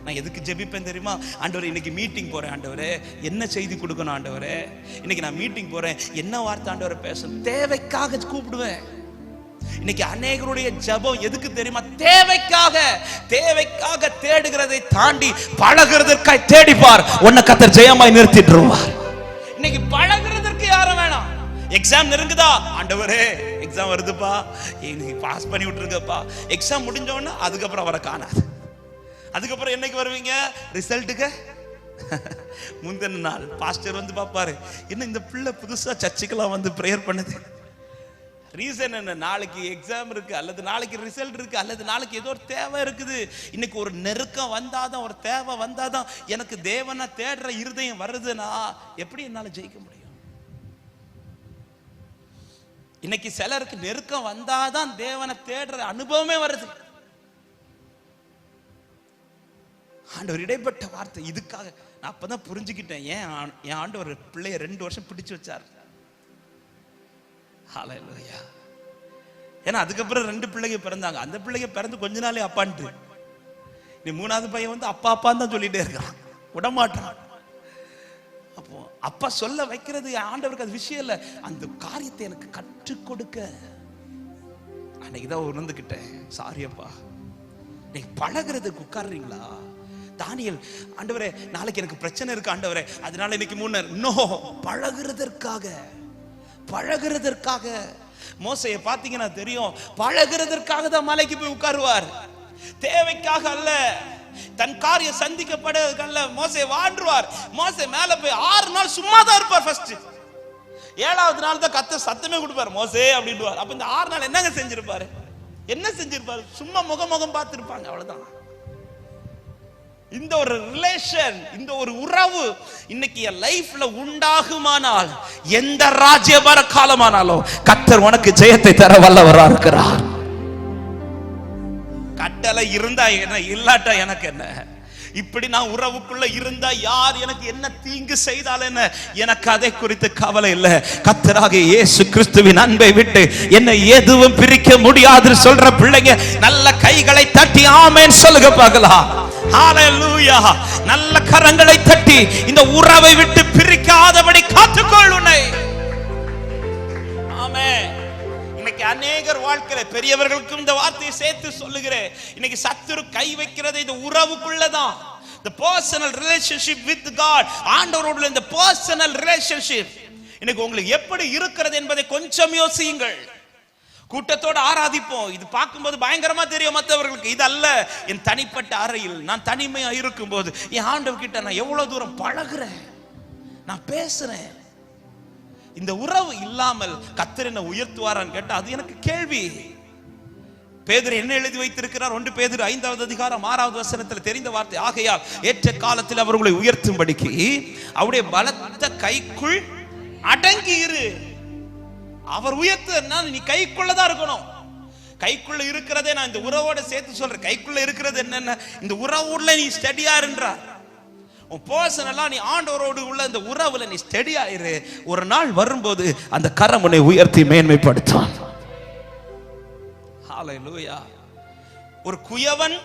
நான் எதுக்கு ஜெபிப்பேன் தெரியுமா, ஆண்டவரே இன்னைக்கு மீட்டிங் போறேன், ஆண்டவரே என்ன செய்தி கொடுக்கணும், ஆண்டவரே இன்னைக்கு நான் மீட்டிங் போறேன், என்ன வார்த்தை ஆண்டவரை பேசணும், தேவைக்காக கூப்பிடுவேன். இன்னைக்கு அநேகருடைய ஜெபம் எதுக்கு தெரியுமா, தேவைக்காக தேடுகிறதை தாண்டி பழகிறதற்காக தேடிப்பார், உன்னை கர்த்தர் ஜெயமாய் நிறுத்திடுவார். இன்னைக்கு பழகிறதற்கு யாரும் வேணாம். எக்ஸாம் நெருங்குதா, ஆண்டவரே எக்ஸாம் வருதுப்பா, இன்னைக்கு பாஸ் பண்ணி விட்டுருங்கப்பா. எக்ஸாம் முடிஞ்ச உடனே அதுக்கப்புறம் அவரை காணாது. அதுக்கப்புறம் என்னைக்கு வருவீங்க, ரிசல்ட்டுக்கு முந்தின நாள் பாஸ்டர் வந்து பார்ப்பாரு, என்ன இந்த பிள்ளை புதுசா சர்ச்சுக்கெல்லாம் வந்து ப்ரேயர் பண்ணுது. ரீசன் என்ன, நாளைக்கு எக்ஸாம் இருக்கு, அல்லது நாளைக்கு ரிசல்ட் இருக்கு, அல்லது நாளைக்கு ஏதோ ஒரு தேவை இருக்குது. இன்னைக்கு ஒரு நெருக்கம் வந்தாதான், ஒரு தேவை வந்தாதான் எனக்கு தேவனை தேடுற இருதயம் வருதுன்னா எப்படி என்னால ஜெயிக்க முடியும்? இன்னைக்கு சிலருக்கு நெருக்கம் வந்தாதான் தேவனை தேடுற அனுபவமே வருது. ஆண்டவர் இடைப்பட்ட வார்த்தை இதுக்காக நான் அப்பதான் புரிஞ்சுக்கிட்டேன், ஏன் என் ஆண்டவர் பிள்ளைய 2 வருஷம் பிடிச்சு வச்சார். ஹல்லேலூயா. ஏன்னா அதுக்கப்புறம் 2 பிள்ளைங்க பிறந்தாங்க. அந்த பிள்ளைங்க பிறந்து கொஞ்ச நாளே அப்பான்ட்டு, நீ 3வது பையன் வந்து அப்பா அப்பான்னு தான் சொல்லிட்டே இருக்கான், விடமாட்டான். அப்போ அப்பா சொல்ல வைக்கிறது ஆண்டவருக்கு அது விஷயம் இல்லை, அந்த காரியத்தை எனக்கு கற்றுக் கொடுக்க அன்னைக்குதான் உணர்ந்துக்கிட்டேன். சாரி அப்பா, நீங்க பழகிறதுக்கு உட்கார்றீங்களா? தானியேல், ஆண்டவரே நாளைக்கு எனக்கு பிரச்சனை இருக்கு ஆண்டவரே, அதனால இன்னைக்கு பழகிறதற்காக மோசையை பார்த்தீங்கன்னா தெரியும், பழகிறதற்காக தான் மலைக்கு போய் உட்காருவார், தேவைக்காக அல்ல. தன் காரியம் சந்திக்கப்படுவதற்கல்ல மோசே வாழ்ந்துருவார். மோசே மேல போய் 6 நாள் சும்மா தான் இருப்பார். ஃபர்ஸ்ட் 7வது நாள் தான் கர்த்தர் சத்தமே கொடுப்பார், மோசே அப்படின்னுவார். அப்ப இந்த 6 நாள் என்னங்க செஞ்சிருப்பாரு? சும்மா முகம் பார்த்திருப்பாங்க, அவ்வளவுதான். இந்த ஒரு ரிலேஷன், இந்த ஒரு உறவு இன்னைக்கு என் லைஃப்ல உண்டாகுமானால், எந்த ராஜ்யபார காலமானாலும் கர்த்தர் உனக்கு ஜெயத்தை தர வல்லவரா இருக்கிறார். கவலை இருந்தா என்ன, இல்லாட்டா எனக்கு என்ன? இப்படி நான் உறவுக்குள்ள இருந்தா யார் எனக்கு என்ன தீங்கு செய்தால் என்ன, எனக்கு அதை குறித்து கவலை இல்லை. கர்த்தராகிய இயேசு கிறிஸ்துவின் அன்பை விட்டு என்னை எதுவும் பிரிக்க முடியாது சொல்ற பிள்ளைங்க நல்ல கைகளை தட்டி ஆமென் சொல்லுங்க பார்க்கலாம். ஹalleluya. நல்ல கரங்களை தட்டி இந்த உறவை விட்டு பிரிக்காதபடி காத்துக்கொள் உன்னை. ஆமென். இன்னைக்கு அநேகர் வாழ்க்கையில பெரியவர்களுக்கும் இந்த வார்த்தையை சேர்த்து சொல்லுகிறேன். இன்னைக்கு சத்துரு கை வைக்கிறது இந்த உறவுக்குள்ளதான். the personal relationship with God, ஆண்டவரோடு இந்த personal relationship இன்னைக்கு உங்களுக்கு எப்படி இருக்கிறது என்பதை கொஞ்சம் யோசியுங்கள். கூட்டத்தோட ஆராதிப்போம், இது பார்க்கும்போது பயங்கரமா தெரியும் மற்றவர்களுக்கு. இது அல்ல என் தனிப்பட்ட அறையில் நான் தனிமையா இருக்கும்போது என் ஆண்டவர் கிட்ட நான் எவ்வளவு தூரம் பழகுறேன், நான் பேசுறேன். இந்த உறவு இல்லாமல் கர்த்தர் என்ன உயர்த்துவாரான்னு கேட்டா அது எனக்கு கேள்வி. பேதுரு என்ன எழுதி வைத்திருக்கிறார்? 1 பேதுரு 5வது அதிகாரம் 6வது வசனத்தில் தெரிந்த வார்த்தை, ஆகையால் ஏற்ற காலத்தில் அவர்களை உயர்த்தும்படிக்கு அவருடைய பலத்த கைக்குள் அடங்கி இரு. அவர் உயர்த்துனா நீ கைக்குள்ளதான் இருக்கணும். கைக்குள்ள இருக்கிறதே நான் இந்த உறவோட சேர்த்து சொல்றேன். கைக்குள்ள இருக்கிறது என்னென்ன, இந்த உறவுல நீ ஸ்டடியா இருன்றார். உன் பர்சனலா நீ ஆண்டவரோடு உள்ள இந்த உறவுல நீ ஸ்டடியா இரு. ஒரு நாள் வரும்போது அந்த கரம் உன்னை உயர்த்தி மேன்மைப்படுத்தும். ஹalleluya. ஒரு குயவன்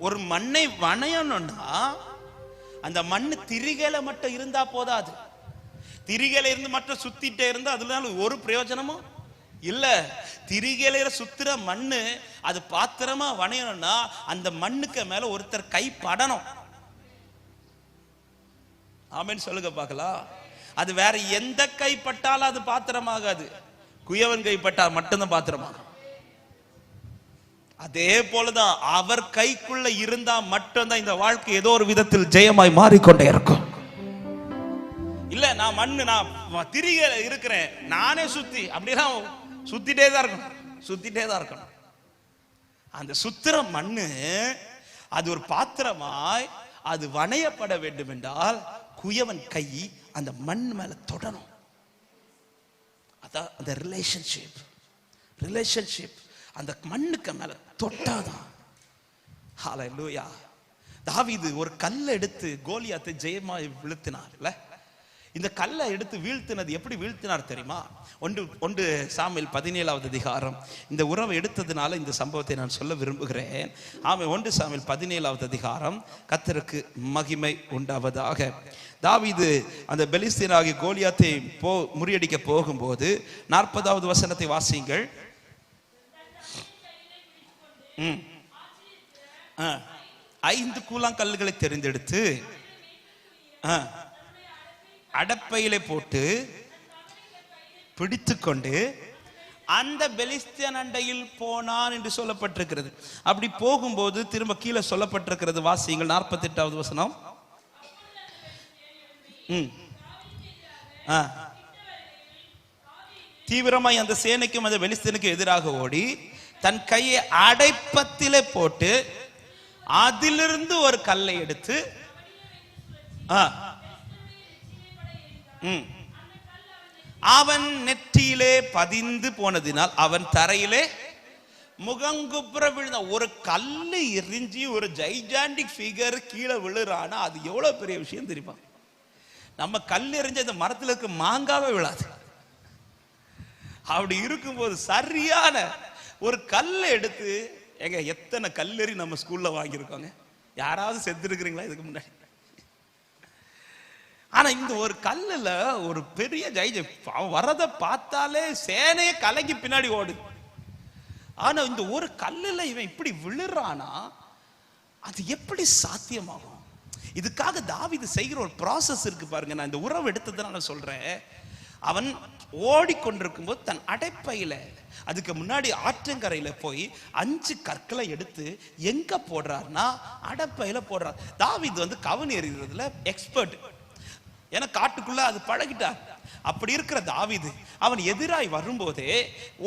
ஒரு மண்ணை வணையணும்னா அந்த மண்ணு திரிகையில மட்டும் இருந்தா போதாது. திரிகையில இருந்து மட்டும் சுத்திட்டே இருந்தா அதுல ஒரு பிரயோஜனமும் இல்ல. திரிகையில சுத்துற மண்ணு அது பாத்திரமா வணையணும்னா அந்த மண்ணுக்கு மேல ஒருத்தர் கை படணும். ஆமென் சொல்லுங்க பார்க்கலாம். அது வேற எந்த கை பட்டாலும் அது பாத்திரமாகாது. குயவன் கை பட்டா மட்டும்தான் பாத்திரமாகும். அதே போலதான் அவர் கைக்குள்ள இருந்தா மட்டும்தான் இந்த வாழ்க்கை ஏதோ ஒரு விதத்தில் ஜெயமாய் மாறிக்கொண்டே இருக்கும். இல்ல நான் மண்ணு நான் திரிகை இருக்கிறேன் நானே சுத்தி அப்படின்னா சுத்திட்டே தான் இருக்கணும். அந்த சுத்திர மண்ணு அது ஒரு பாத்திரமாய் அது வணையப்பட வேண்டும் என்றால் குயவன் கை அந்த மண் மேல தொடணும். அதான் அந்த ரிலேஷன்ஷிப் அந்த மண்ணுக்கு மேல தொட்டாதான். ஹalleluya. தாவீது ஒரு கல்லை எடுத்து கோலியாத்தை ஜெயமாய் வீழ்த்தினார்ல. இந்த கல்லை எடுத்து வீழ்த்தினது எப்படி வீழ்த்தினார் தெரியுமா? 1 சாமுவேல் 17வது அதிகாரம். இந்த உறவை எடுத்ததுனால இந்த சம்பவத்தை நான் சொல்ல விரும்புகிறேன். ஆமே 1 சாமுவேல் 17வது அதிகாரம். கர்த்தருக்கு மகிமை உண்டாவதாக. தாவீது அந்த பெலிஸ்தீனாகிய கோலியாத்தை முறியடிக்க போகும்போது 40வது வசனத்தை வாசியுங்கள். 5 கூழாங்கல்லுகளை தெரிந்தெடுத்து அடப்பையிலே போட்டு பிடித்துக்கொண்டு அந்த பெலிஸ்தியன் அண்டையில் போனான் என்று சொல்லப்பட்டிருக்கிறது. அப்படி போகும்போது திரும்ப கீழே சொல்லப்பட்டிருக்கிறது, வாசியுங்கள் 48வது வசனம். தீவிரமாய் அந்த சேனைக்கும் அந்த பெலிஸ்தியனுக்கும் எதிராக ஓடி தன் கையை அடைப்பத்திலே போட்டு அதிலிருந்து ஒரு கல்லை எடுத்து அவன் நெற்றியிலே பதிந்து போனதினால் அவன் தரையிலே முகங்குப்புற விழுந்த. ஒரு கல்லு எரிஞ்சி ஒரு ஜைஜாண்டிக் ஃபிகர் கீழே விழுறானா அது எவ்வளவு பெரிய விஷயம் தெரியுமா? நம்ம கல் எரிஞ்ச இந்த மரத்தில் இருக்க மாங்காவே விழாது. அப்படி இருக்கும்போது சரியான ஒரு கல்லை எடுத்து, எங்க எத்தனை கல்லெறி நம்ம ஸ்கூல்ல வாங்கியிருக்கோங்க? யாராவது செத்து இருக்கிறீங்களா இதுக்கு முன்னாடி? ஆனா இந்த ஒரு கல்லுல ஒரு பெரிய வரத பார்த்தாலே சேனைய கலங்கி பின்னாடி ஓடு. ஆனா இந்த ஒரு கல்லுல இவன் இப்படி விழுறானா அது எப்படி சாத்தியமாகும்? இதுக்காக தாவீது செய்கிற ஒரு ப்ராசஸ் இருக்கு பாருங்க. நான் இந்த உறவு எடுத்ததுனால சொல்றேன். அவன் ஓடிக்கொண்டிருக்கும் போது தன் அடைப்பையில அதுக்கு முன்னாடி ஆற்றங்கரையில போய் 5 கற்களை எடுத்து எங்க போடுறாருன்னா அடைப்பையில போடுறார். தாவீது கவனி எறிகிறதுல எக்ஸ்பர்ட். ஏன்னா காட்டுக்குள்ள அது பழகிட்டார். அப்படி இருக்கிற தாவீது அவன் எதிராய் வரும்போதே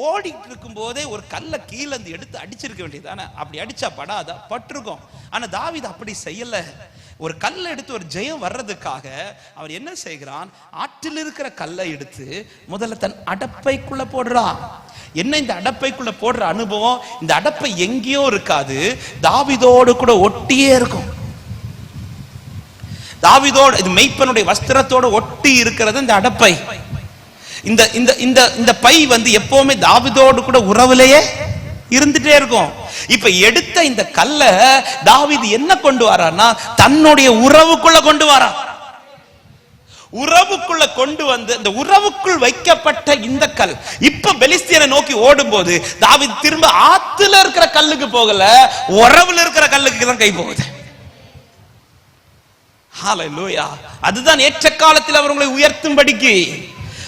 ஓடிட்டு இருக்கும் போதே ஒரு கல்லை கீழே எடுத்து அடிச்சிருக்க வேண்டியதானே? அப்படி அடிச்சா படாதா? பட்டிருக்கும். ஆனா தாவீது அப்படி செய்யல. ஒரு கல்லை எடுத்து ஒரு ஜெயம் வர்றதுக்காக அவர் என்ன செய்கிறான், ஆற்றில் இருக்கிற கல்லை எடுத்து முதல்ல தன் அடப்பைக்குள்ள போடுறான். என்ன இந்த அடப்பைக்குள்ள போடுற அனுபவம், இந்த அடப்பை எங்கேயோ இருக்காது, தாவீதோடு கூட ஒட்டியே இருக்கும். தாவீதோடு, இது மெய்ப்பனுடைய வஸ்திரத்தோடு ஒட்டி இருக்கிறது இந்த அடப்பை. இந்த இந்த இந்த இந்த பை எப்பவுமே தாவீதோடு கூட உறவுலயே இருந்துட்டே இருக்கும். இப்ப எடுத்த இந்த கல்ல தாவீது என்ன கொண்டு வரான்னா, தன்னுடைய உறவுக்குள்ள கொண்டு வரா. உறவுக்குள்ள கொண்டு வந்து இந்த உறவுக்குள் வைக்கப்பட்ட இந்த கல் இப்ப பெலிஸ்தியனை நோக்கி ஓடும் போது தாவீது திரும்ப ஆத்துல இருக்கிற கல்லுக்கு போகல, உறவுல இருக்கிற கல்லுக்கு தான் கை போகுது. ஹல்லேலூயா. அதுதான் ஏற்ற காலத்தில் அவர் உங்களை உயர்த்தும்படிக்கு.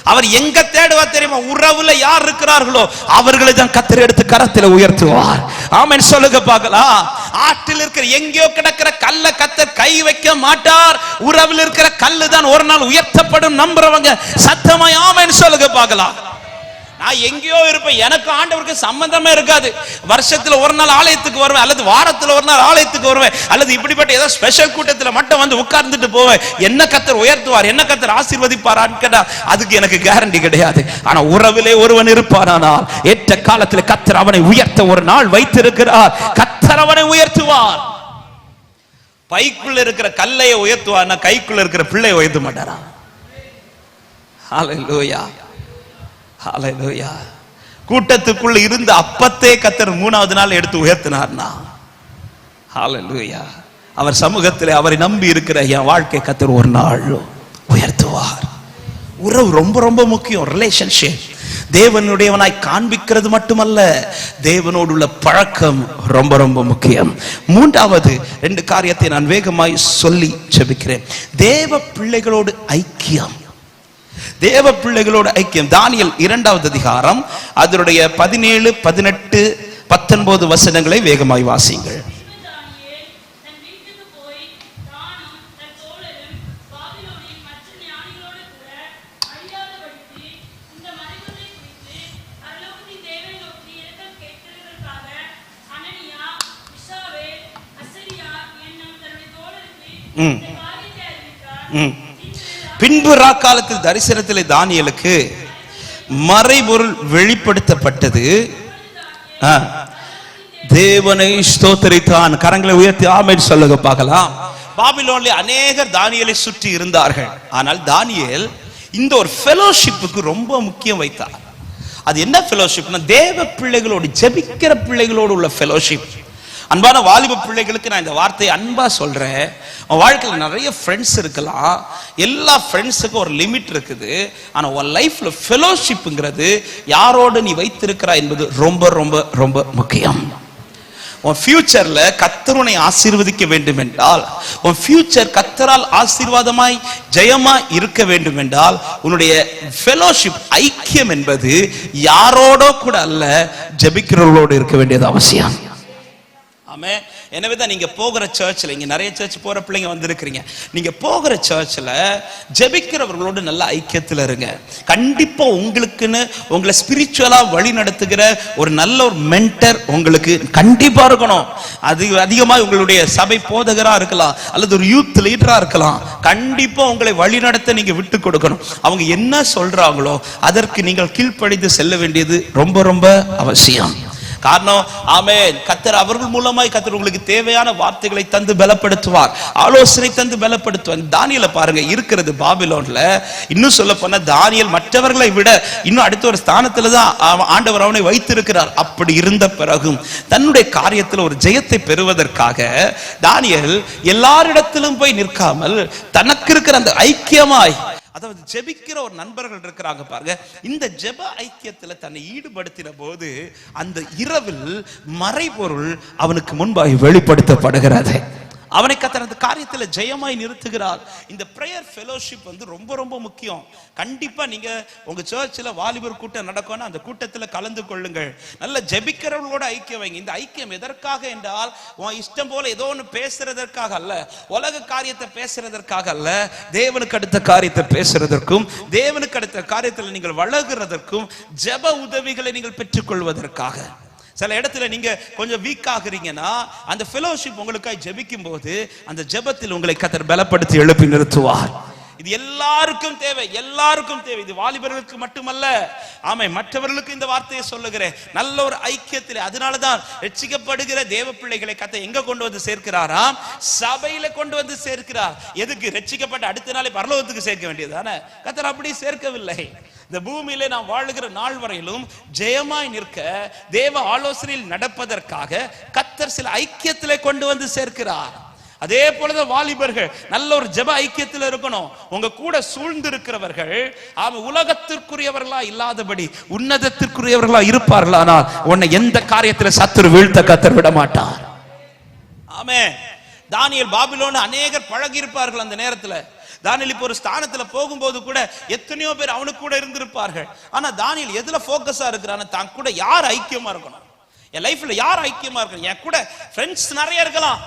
அவர் எங்க தேடுவார் தெரியுமா? உறவுல யார் இருக்கிறார்களோ அவர்களை தான் கர்த்தர் எடுத்து கரத்தில் உயர்த்துவார். ஆமென் சொல்லுங்க பார்க்கலாம். ஆற்றில் இருக்கிற எங்கேயோ கிடக்கிற கல்ல கர்த்தர் கை வைக்க மாட்டார். உறவில் இருக்கிற கல்லு தான் ஒரு நாள் உயர்த்தப்படும். நம்புறவங்க சத்தமாய் ஆமென் சொல்லுங்க பார்க்கலாம். நான் எங்கேயோ இருப்பேன், எனக்கு ஆண்டவருக்கு சம்பந்தமே இருக்காது. வருஷத்துல ஒரு நாள் ஆலயத்துக்கு வருவேன், அல்லது வாரத்துல ஒரு நாள் ஆலயத்துக்கு வருவேன், அல்லது இப்படிப்பட்ட ஏதோ ஸ்பெஷல் கூட்டத்துல மட்டும் வந்து உட்கார்ந்துட்டு போவேன். என்ன கர்த்தர் உயர்த்துவார், என்ன கர்த்தர் ஆசீர்வதிப்பாரான்னு கேட்டா அதுக்கு எனக்கு கேரண்டி கிடையாது. ஆனா உறவிலே ஒருவன் இருப்பானால் ஏற்ற காலத்தில் கர்த்தர் அவனை உயர்த்த ஒரு நாள் வைத்திருக்கிறார். கர்த்தர் அவனை உயர்த்துவார். பைக்குள்ள இருக்கிற கல்லையை உயர்த்துவார், கைக்குள்ள இருக்கிற பிள்ளையை உயர்த்த மாட்டாரா? ஹல்லேலூயா, ஹல்லேலூயா. கூட்டத்துக்குள்ள இருந்த அப்பத்தை கர்த்தர் 3வது நாள் எடுத்து உயர்த்தினார்னா, ஹல்லேலூயா, அவர் சமூகத்தில் அவரை நம்பி இருக்கிற என் வாழ்க்கை கர்த்தர் ஒரு நாள் உயர்த்துவார். உறவு ரொம்ப ரொம்ப முக்கியம். ரிலேஷன்ஷிப் தேவனுடையவனாய் காண்பிக்கிறது மட்டுமல்ல, தேவனோடு உள்ள பழக்கம் ரொம்ப ரொம்ப முக்கியம். 3வது 2 காரியத்தை நான் வேகமாய் சொல்லி ஜெபிக்கிறேன். தேவ பிள்ளைகளோடு ஐக்கியம். தேவ பிள்ளைகளோடு ஐக்கியம். தானியேல் 2வது அதிகாரம் அதனுடைய 17, 18, 19 வசனங்களை வேகமாய் வாசியுங்கள். பின்பு ராக்காலத்தில் தரிசனத்திலே தானியேலுக்கு மறைபொருள் வெளிப்படுத்தப்பட்டது. தேவனை ஸ்தோத்திரித்தான். கரங்களை உயர்த்தி ஆமென் சொல்லுங்க பார்க்கலாம். பாபிலோனிலே அநேகர் தானியேலை சுற்றி இருந்தார்கள். ஆனால் தானியேல் இந்த ஒரு ஃபெலோஷிப்புக்கு ரொம்ப முக்கியம் வைத்தார். அது என்ன ஃபெலோஷிப்னா, தேவ பிள்ளைகளோடு, ஜெபிக்கிற பிள்ளைகளோடு உள்ள ஃபெலோஷிப். அன்பான வாலிப பிள்ளைகளுக்கு நான் இந்த வார்த்தையை அன்பா சொல்றேன். உன் வாழ்க்கையில் நிறைய ஃப்ரெண்ட்ஸ் இருக்கலாம், எல்லா ஃப்ரெண்ட்ஸுக்கும் ஒரு லிமிட் இருக்குது. ஆனா உன் லைஃப்ல ஃபெலோஷிப்ங்கிறது யாரோடு நீ வைத்திருக்கிறா என்பது ரொம்ப ரொம்ப ரொம்ப முக்கியம். உன் ஃபியூச்சர்ல கர்த்தர் உன்னை ஆசீர்வதிக்க வேண்டும் என்றால், உன் ஃபியூச்சர் கர்த்தரால் ஆசீர்வாதமாய் ஜெயமாய் இருக்க வேண்டும் என்றால், உன்னுடைய ஃபெலோஷிப் ஐக்கியம் என்பது யாரோட கூட அல்ல, ஜெபிக்கிறவர்களோடு இருக்க வேண்டியது அவசியம். ஆமென். எனவேதான் நீங்க போகிற சர்ச்சில், இங்க நிறைய சர்ச் போற பிள்ளைங்க வந்திருக்கிறீங்க, நீங்க போகிற சர்ச்சில் ஜெபிக்கிறவர்களோடு நல்ல ஐக்கியத்தில் இருங்க. கண்டிப்பா உங்களுக்குன்னு உங்களை ஸ்பிரிச்சுவலா வழி நடத்துகிற ஒரு நல்ல ஒரு மென்டர் உங்களுக்கு கண்டிப்பா இருக்கணும். அது அதிகமாக உங்களுடைய சபை போதகரா இருக்கலாம், அல்லது ஒரு யூத் லீடரா இருக்கலாம். கண்டிப்பா உங்களை வழி நடத்த நீங்க விட்டு கொடுக்கணும். அவங்க என்ன சொல்றாங்களோ அதற்கு நீங்கள் கீழ்ப்படிந்து செல்ல வேண்டியது ரொம்ப ரொம்ப அவசியம். காரணம், ஆமென், கர்த்தர் அவர்கள் மூலமாய் கர்த்தர் உங்களுக்கு தேவையான வார்த்தைகளை தந்து பலப்படுத்துவார், ஆலோசனை தந்து பலப்படுத்துவார். தானியேலை பாருங்க, இருக்கிறது பாபிலோன்ல. இன்னும் சொல்ல போனா தானியேல் மற்றவர்களை விட இன்னும் அடுத்த ஒரு ஸ்தானத்துல தான் ஆண்டவர் அவனை வைத்திருக்கிறார். அப்படி இருந்த பிறகும் தன்னுடைய காரியத்தில் ஒரு ஜெயத்தை பெறுவதற்காக தானியேல் எல்லாரிடத்திலும் போய் நிற்காமல் தனக்கு இருக்கிற அந்த ஐக்கியமாய், அதாவது ஜெபிக்கிற ஒரு நண்பர்கள் இருக்கிறாங்க பாருங்க, இந்த ஜெப ஐக்கியத்துல தன்னை ஈடுபடுத்தின போது அந்த இரவில் மறைபொருள் அவனுக்கு முன்பாக வெளிப்படுத்தப்படுகிறது. அவனை கர்த்தர் அந்த காரியத்துல ஜெயமாய் நிறுத்துகிறார். இந்த பிரேயர் ஃபெலோஷிப் ரொம்ப ரொம்ப முக்கியம். கண்டிப்பா நீங்க உங்க சர்ச்சில் வாலிபர் கூட்டம் நடக்கும்னா அந்த கூட்டத்துல கலந்து கொள்ளுங்கள். நல்ல ஜெபிக்கிறவர்களோட ஐக்கியம் வைங்க. இந்த ஐக்கியம் எதற்காக என்றால், உன் இஷ்டம் போல ஏதோ ஒன்று பேசுறதற்காக அல்ல, உலக காரியத்தை பேசுறதற்காக அல்ல, தேவனுக்கு அடுத்த காரியத்தை பேசுறதற்கும், தேவனுக்கு அடுத்த காரியத்தில் நீங்கள் வளர்கிறதற்கும், ஜெப உதவிகளை நீங்கள் பெற்றுக்கொள்வதற்காக. சில இடத்துல நீங்க கொஞ்சம் வீக் ஆகுறீங்கன்னா அந்த ஃபெலோஷிப் உங்களுக்காய் ஜெபிக்கும் போது அந்த ஜெபத்தில் உங்களை கர்த்தர் பலப்படுத்தி எழுப்பி நிறுத்துவார். இது எல்லாருக்கும் தேவை, எல்லாருக்கும் தேவை. இது வாலிபர்களுக்கு மட்டுமல்ல, ஆமை மற்றவர்களுக்கு இந்த வார்த்தையை சொல்லுகிறேன். நல்ல ஒரு ஐக்கியத்தில். அதனாலதான் ரட்சிக்கப்படுகிற தேவ பிள்ளைகளை கர்த்தர் எங்க கொண்டு வந்து சேர்க்கிறாராம்? சபையில கொண்டு வந்து சேர்க்கிறார். எதுக்கு? ரட்சிக்கப்பட்ட அடுத்த நாளே பரலோகத்துக்கு சேர்க்க வேண்டியதுதானே. கர்த்தர் அப்படி சேர்க்கவில்லை. இந்த பூமியிலே நாம் வாழுகிற நாள் வரையிலும் ஜெயமாய் நிற்க, தேவ ஆலோசனையில் நடப்பதற்காக கர்த்தர் சில ஐக்கியத்திலே கொண்டு வந்து சேர்க்கிறார். அதே போலதான் வாலிபர்கள் நல்ல ஒரு ஜெப ஐக்கியத்தில் இருக்கணும். உங்க கூட சூழ்ந்து இருக்கிறவர்கள் உலகத்திற்குரியவர்களா இல்லாதபடி உன்னதத்திற்குரியவர்களா இருப்பார்கள். ஆனால் உன்னை எந்த காரியத்தில் சத்துரு வீழ்த்த கர்த்தர் விட மாட்டார். ஆமென். தானியேல் பாபிலோன் அநேகர் பழகி இருப்பார்கள். அந்த நேரத்துல தானியேல் இப்போ ஒரு ஸ்தானத்துல போகும்போது கூட எத்தனையோ பேர் அவனுக்கு கூட இருந்திருப்பார்கள். ஆனா தானியேல் எதுல போக்கஸா இருக்கிறான்? தான் கூட யார் ஐக்கியமா இருக்கணும்? என் லைஃப்ல யார் ஐக்கியமா இருக்கணும்? என் கூட ஃப்ரெண்ட்ஸ் நிறைய இருக்கலாம்.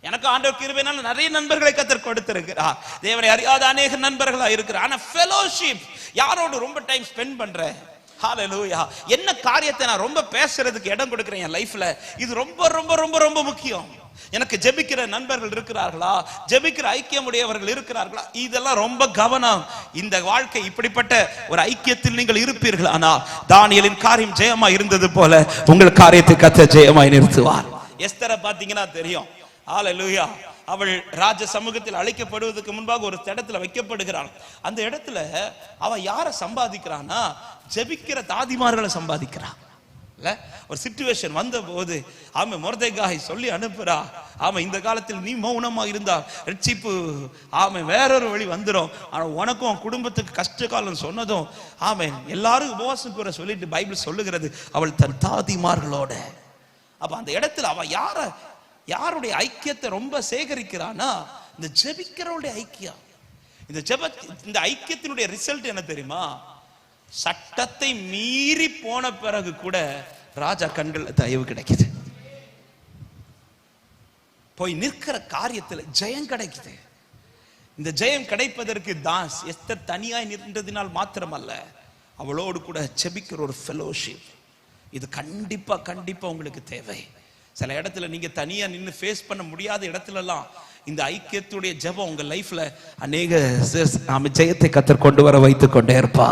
எனக்கு ஆண்டவர் கிருபையினால நிறைய நண்பர்களை கர்த்தர் கொடுத்திருக்கிறார். தேவனை அறியாத அநேக நண்பர்களா இருக்கிறார். ஆனா ஃபெலோஷிப், யாரோடு ரொம்ப டைம் ஸ்பெண்ட் பண்றேன்? ஹalleluya. என்ன காரியத்தை நான் ரொம்ப பேசுறதுக்கு இடம் கொடுக்கிறேன் என் லைஃப்ல? இது ரொம்ப ரொம்ப ரொம்ப ரொம்ப முக்கியம். எனக்கு ஜெபிக்கிற நண்பர்கள் இருக்கிறார்களா? ஜெபிக்கிற ஐக்கியம் உடையவர்கள் இருக்கிறார்களா? இதெல்லாம் ரொம்ப கவனம். இந்த வாழ்க்கை இப்படிப்பட்ட ஒரு ஐக்கியத்தில் நீங்கள் இருப்பீர்கள். ஆனால் தானியேலின் காரியம் ஜெயமா இருந்தது போல உங்கள் காரியத்தை கர்த்தர் ஜெயமாய் நிறுத்துவார். எஸ்தரை பாத்தீங்கன்னா தெரியும். ஹalleluya. அவள் ராஜ சமூகத்தில் அழைக்கப்படுவதற்கு முன்பாக ஒரு இடத்துல வைக்கப்படுகிறாள். அந்த இடத்துல அவ யாரை சம்பாதிக்கிறான்னா, ஜெபிக்கிற தாதிமார்களை சம்பாதிக்கிறான். ஒரு சிச்சுவேஷன் வந்த போது ஆமா மொர்தெகாய் சொல்லி அனுப்புறா. ஆமா இந்த காலத்தில் நீ மௌனமா இருந்தா ரட்சிப்பு ஆமா வேறொரு வழி வந்துடும். ஆனா உனக்கும் குடும்பத்துக்கு கஷ்ட காலம் சொன்னதும் ஆமா எல்லாரும் உபவாசம் கூற சொல்லிட்டு பைபிள் சொல்லுகிறது அவள் தன் தாதிமார்களோட. அப்ப அந்த இடத்துல அவ யாருடைய ஐக்கியத்தை ரொம்ப சேகரிக்கிறானா? இந்த ஜெபிக்கிறவருடைய ஐக்கியம். இந்த ஐக்கியத்தினுடைய ரிசல்ட் என்ன தெரியுமா? சட்டத்தை மீறி போன பிறகு கூட ராஜா கண்கள் தயவு கிடைக்குது. போய் நிற்கிற காரியத்தில் ஜெயம் கிடைக்குது. இந்த ஜெயம் கிடைப்பதற்கு எஸ்தர் தனியாய் நின்றதினால் மாத்திரமல்ல, அவளோடு கூட ஜெபிக்கிற ஒரு ஃபெலோஷிப். இது கண்டிப்பா கண்டிப்பா உங்களுக்கு தேவை. சில இடத்துல நீங்க தனியா நின்று ஃபேஸ் பண்ண முடியாத இடத்துல எல்லாம் இந்த ஐக்கியத்துடைய ஜெபம் உங்க லைஃப்ல அநேக ஜெயத்தை கர்த்தர் கொண்டு வர வைத்துக் கொண்டே இருப்பா.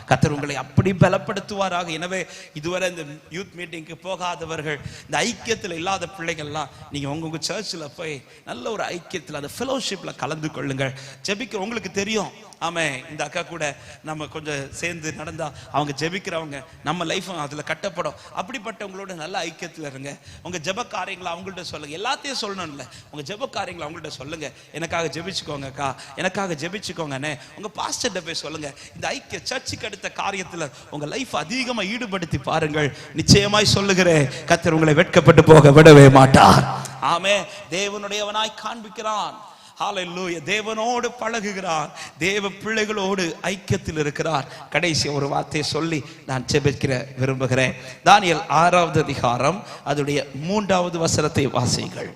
கர்த்தர் உங்களை அப்படி பலப்படுத்துவாராக. எனவே இதுவரை இந்த யூத் மீட்டிங்க்கு போகாதவர்கள், இந்த ஐக்கியத்தில் இல்லாத பிள்ளைகள்லாம் நீங்க உங்க சர்ச்சில் போய் நல்ல ஒரு ஐக்கியத்தில் அந்த ஃபெலோஷிப்ல கலந்து கொள்ளுங்கள். ஜெபிக்க உங்களுக்கு தெரியும். ஆமா இந்த அக்கா கூட நம்ம கொஞ்சம் சேர்ந்து நடந்தா அவங்க ஜெபிக்கிறவங்க, நம்ம லைஃபும் அதுல கட்டப்படும். அப்படிப்பட்டவங்களோட நல்ல ஐக்கியத்தில் இருங்க. உங்க ஜெப காரியங்களை அவங்கள்ட்ட சொல்லுங்க. எல்லாத்தையும் சொல்லணும்ல, உங்க ஜெப காரியங்களை அவங்கள்ட்ட சொல்லுங்க. எனக்காக ஜெபிச்சுக்கோங்க அக்கா, எனக்காக ஜெபிச்சுக்கோங்கண்ணே. உங்க பாஸ்டர்ட்ட போய் சொல்லுங்க. இந்த ஐக்கிய சர்ச்சுக்கு அடுத்த காரியத்துல உங்க லைஃப் அதிகமா ஈடுபடுத்தி பாருங்கள். நிச்சயமாய் சொல்லுகிறேன், கர்த்தர் உங்களை வெட்கப்பட்டு போக விடவே மாட்டார். ஆமே தேவனுடையவனாய் காண்பிக்கிறான். ஹalleluya. தேவனோடு பழகுகிறார், தேவ பிள்ளைகளோடு ஐக்கியத்தில் இருக்கிறார். கடைசி ஒரு வார்த்தையை சொல்லி நான் ஜெபிக்க விரும்புகிறேன். தானியேல் 6வது அதிகாரம் அதனுடைய 3வது வசனத்தை வாசியுங்கள்.